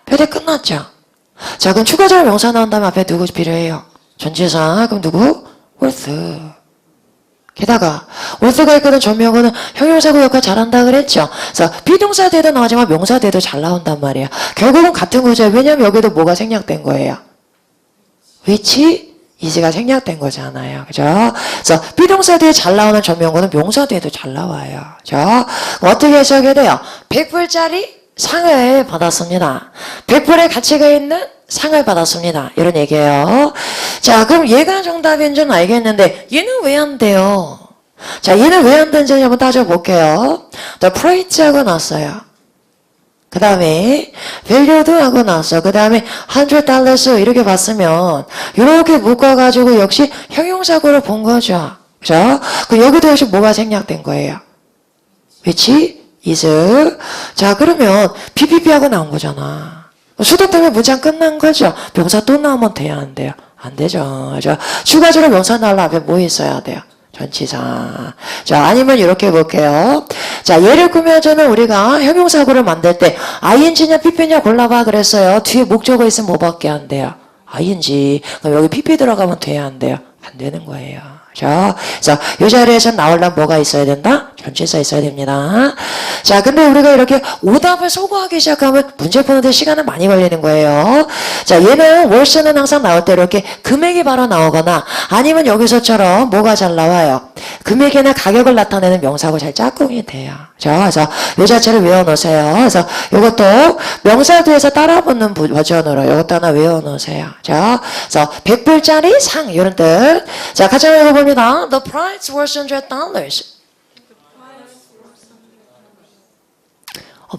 표대 끝났죠? 자, 그럼 추가적으로 명사 나온 다음에 앞에 누구 필요해요? 전치사. 그럼 누구? worth. 게다가 worth가 있거든 전명어는 형용사구 역할 잘한다 그랬죠. 그래서 비동사 뒤에도 나오지만 명사 뒤에도 잘 나온단 말이에요. 결국은 같은 구조예요. 왜냐면 여기도 뭐가 생략된 거예요? which is가 생략된 거잖아요. 그죠? 그래서 비동사 뒤에 잘 나오는 전명어는 명사 뒤에도 잘 나와요. 그죠? 어떻게 해석이 돼요? 100불짜리 상을 받았습니다. 100불의 가치가 있는 상을 받았습니다. 이런 얘기예요. 자, 그럼 얘가 정답인 줄 알겠는데 얘는 왜 안 돼요? 자, 얘는 왜 안 되는지 한번 따져볼게요. The price 하고 나왔어요. 그 다음에 valued 하고 나왔어. 그 다음에 $100 이렇게 봤으면 이렇게 묶어가지고 역시 형용사고를 본 거죠. 그죠? 그 여기도 역시 뭐가 생략된 거예요? which is. 자, 그러면 PPP 하고 나온 거잖아. 수도 때문에 문장 끝난 거죠. 명사 또 나오면 돼야 안 돼요? 안 되죠. 그죠? 추가적으로 명사 나올 앞에 뭐 있어야 돼요? 전치사. 자, 아니면 이렇게 볼게요. 자, 예를 꾸며주는 우리가 형용사구를 만들 때 ing냐 pp냐 골라봐 그랬어요. 뒤에 목적어 있으면 뭐밖에 안 돼요? ing. 그럼 여기 pp 들어가면 돼야 안 돼요? 안 되는 거예요. 자, 그래서 이 자리에서 나오려면 뭐가 있어야 된다? 전치사 있어야 됩니다. 자, 근데 우리가 이렇게 오답을 소거하기 시작하면 문제 푸는데 시간은 많이 걸리는 거예요. 자, 얘는 월세는 항상 나올 때 이렇게 금액이 바로 나오거나 아니면 여기서처럼 뭐가 잘 나와요? 금액이나 가격을 나타내는 명사고 잘 짝꿍이 돼요. 자, 그래서 이 자체를 외워놓으세요. 그래서 이것도 명사 뒤에서 따라붙는 버전으로 이것도 하나 외워놓으세요. 자, 그래서 100불짜리 상 이런 뜻. 자, 같이 한번 읽어봅니다. The price was $100.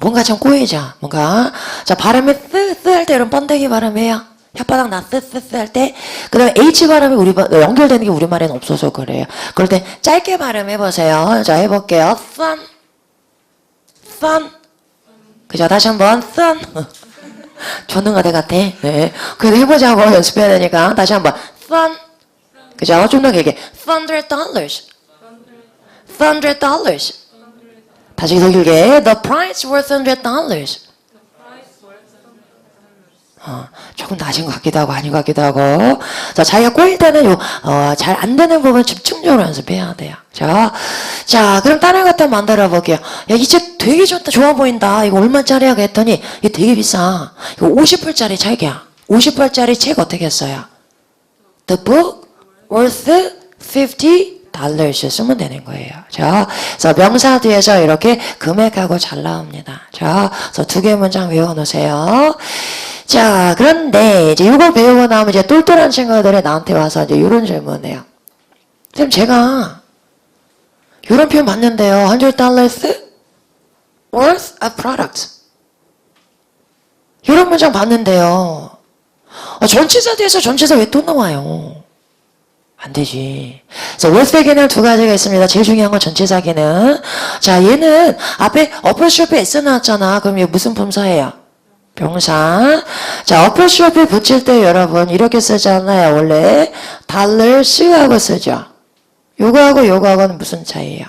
뭔가 좀 꼬이죠. 뭔가. 자, 발음이 쓰 할 때 이런 번데기 발음이에요. 혓바닥 나 쓰 할 때. 그 다음에 H 발음이 연결되는 게 우리말에는 없어서 그래요. 그럴 땐 짧게 발음해보세요. 자, 해볼게요. sun. 그죠? 다시 한번 sun. 전능가대 같아. 네. 그래도 해보자고 연습해야 되니까. 다시 한번 sun. 그죠? 좀 더 길게. $100. 다시 더 길게. The price worth $100. 조금 낮은 것 같기도 하고 아닌 것 같기도 하고. 자, 자기가 꼬일 때는 잘 안 되는 부분 집중적으로 연습해야 돼요. 자, 그럼 다른 것 한번 만들어 볼게요. 야, 이 책 되게 좋아 보인다. 이거 얼마짜리야? 했더니 이거 되게 비싸. 이거 50불짜리 책이야. 50불짜리 책 어떻게 했어요? The book worth $50 쓰면 되는 거예요. 자, 그래서 명사 뒤에서 이렇게 금액하고 잘 나옵니다. 자, 그래서 두 개 문장 외워놓으세요. 자, 그런데 이제 이거 배우고 나면 이제 똘똘한 친구들이 나한테 와서 이제 이런 질문해요. 선생님, 제가 이런 표현 봤는데요. $100 worth a product. 이런 문장 봤는데요. 전치사 뒤에서 전치사 왜 또 나와요? 안 되지. 그래서 worth에게는 두 가지가 있습니다. 제일 중요한 건 전치사기는. 자, 얘는 앞에 어퍼쇼프에 S 나왔잖아. 그럼 이게 무슨 품사예요? 명사. 자, 어퍼쇼프에 붙일 때 여러분 이렇게 쓰잖아요. 원래 $하고 쓰죠. 요거하고는 무슨 차이예요?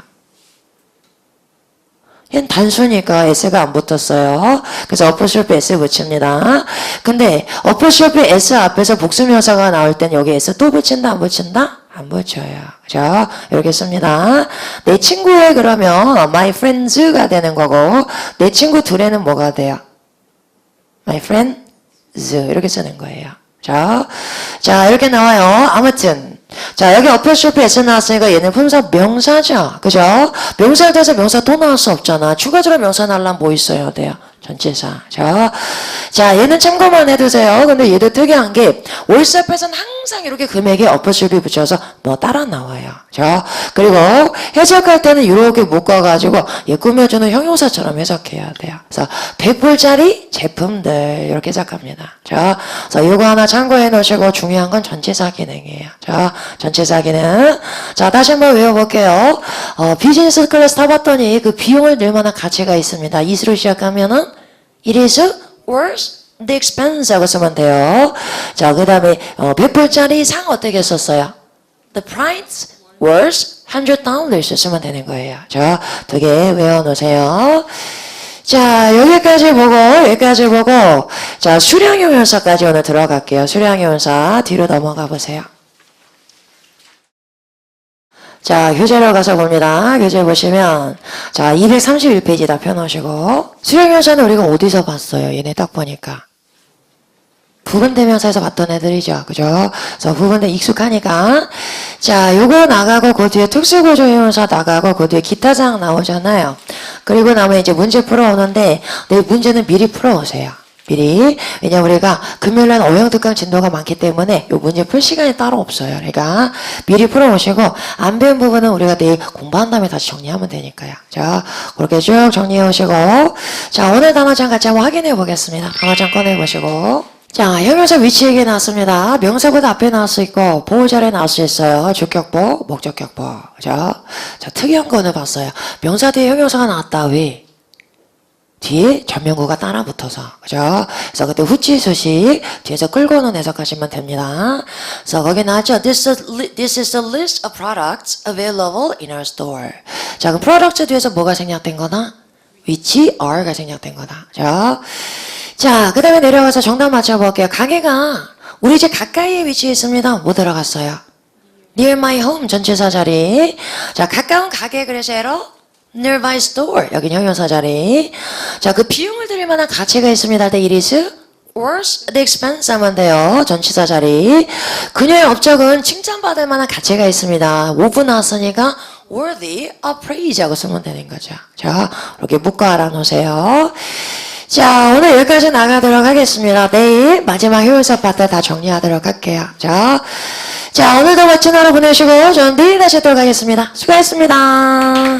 얘는 단수니까 S가 안 붙었어요. 그래서 어퍼쇼프 S 붙입니다. 근데 어퍼쇼프 S 앞에서 복수명사가 나올 땐 여기 S 또 붙인다 안 붙인다? 안 붙여요. 그죠? 이렇게 씁니다. 내 친구에 그러면 my friends가 되는 거고 내 친구 둘에는 뭐가 돼요? my friends 이렇게 쓰는 거예요. 자, 이렇게 나와요. 아무튼 자, 여기 어퍼쇼프 S 나왔으니까 얘는 품사 명사죠. 그죠? 명사에 대해서 명사 또 나올 수 없잖아. 추가적으로 명사 나오려면 뭐 있어야 돼요? 전치사. 자, 얘는 참고만 해두세요. 근데 얘도 특이한 게 월세 앞에서는 항상 이렇게 금액에 어퍼쇼프 붙여서 뭐 따라 나와요. 그리고 해석할 때는 이렇게 묶어가지고 얘 꾸며주는 형용사처럼 해석해야 돼요. 그래서 100불짜리 제품들 이렇게 해석합니다. 그래서 이거 하나 참고해 놓으시고 중요한 건 전치사 기능이에요. 전치사 기능. 자, 다시 한번 외워볼게요. 비즈니스 클래스 타봤더니 그 비용을 낼 만한 가치가 있습니다. 이수로 시작하면은 it is worth the expense 하고 쓰면 돼요. 자, 그 다음에 100불짜리 상 어떻게 썼어요? The price was $100 쓰면 되는 거예요. 자, 두 개 외워놓으세요. 자, 여기까지 보고 자, 수량형용사까지 오늘 들어갈게요. 수량형용사 뒤로 넘어가 보세요. 자, 교재로 가서 봅니다. 교재 보시면 자, 231페이지 다 펴놓으시고 수량형사는 우리가 어디서 봤어요? 얘네 딱 보니까 부분대명사에서 봤던 애들이죠. 그죠? 그래서 부분대 익숙하니까 자, 요거 나가고 그 뒤에 특수구조형용사 나가고 그 뒤에 기타사항 나오잖아요. 그리고 나면 이제 문제 풀어오는데 내 문제는 미리 풀어오세요. 미리. 왜냐면 우리가 금요일날 어영특강 진도가 많기 때문에 요 문제 풀 시간이 따로 없어요. 그러니까 미리 풀어오시고 안 배운 부분은 우리가 내일 공부한 다음에 다시 정리하면 되니까요. 자, 그렇게 쭉 정리해 오시고 자, 오늘 단어장 같이 한번 확인해 보겠습니다. 단어장 꺼내 보시고 자, 형용사 위치 얘기 나왔습니다. 명사보다 앞에 나올 수 있고 보호자리에 나올 수 있어요. 주격보, 목적격보. 그죠? 자, 특이한 거는 봤어요. 명사 뒤에 형용사가 나왔다. 왜? 뒤에 전면구가 따라 붙어서. 그죠? 그래서 그때 후치 수식 뒤에서 끌고 오는 해석하시면 됩니다. 그래서 거기 나왔죠. This is the list of products available in our store. 자, 그럼 products 뒤에서 뭐가 생략된 거나? 위치, are가 생략된 거다. 그죠? 자, 그 다음에 내려가서 정답 맞춰볼게요. 가게가 우리 집 가까이에 위치해 있습니다. 뭐 들어갔어요? Near my home 전치사 자리. 자, 가까운 가게 그래서 에러 nearby store 여기 형용사 자리. 자, 그 비용을 들일 만한 가치가 있습니다. 할 때 it is worth the expense 하면 돼요. 전치사 자리. 그녀의 업적은 칭찬받을 만한 가치가 있습니다. 오브 나왔으니까 worthy of praise 하고 쓰면 되는 거죠. 자, 이렇게 묶어 알아놓으세요. 자, 오늘 여기까지 나가도록 하겠습니다. 내일 마지막 효율사 파트 다 정리하도록 할게요. 자, 오늘도 멋진 하루 보내시고 저는 내일 다시 뵙도록 하겠습니다. 수고했습니다.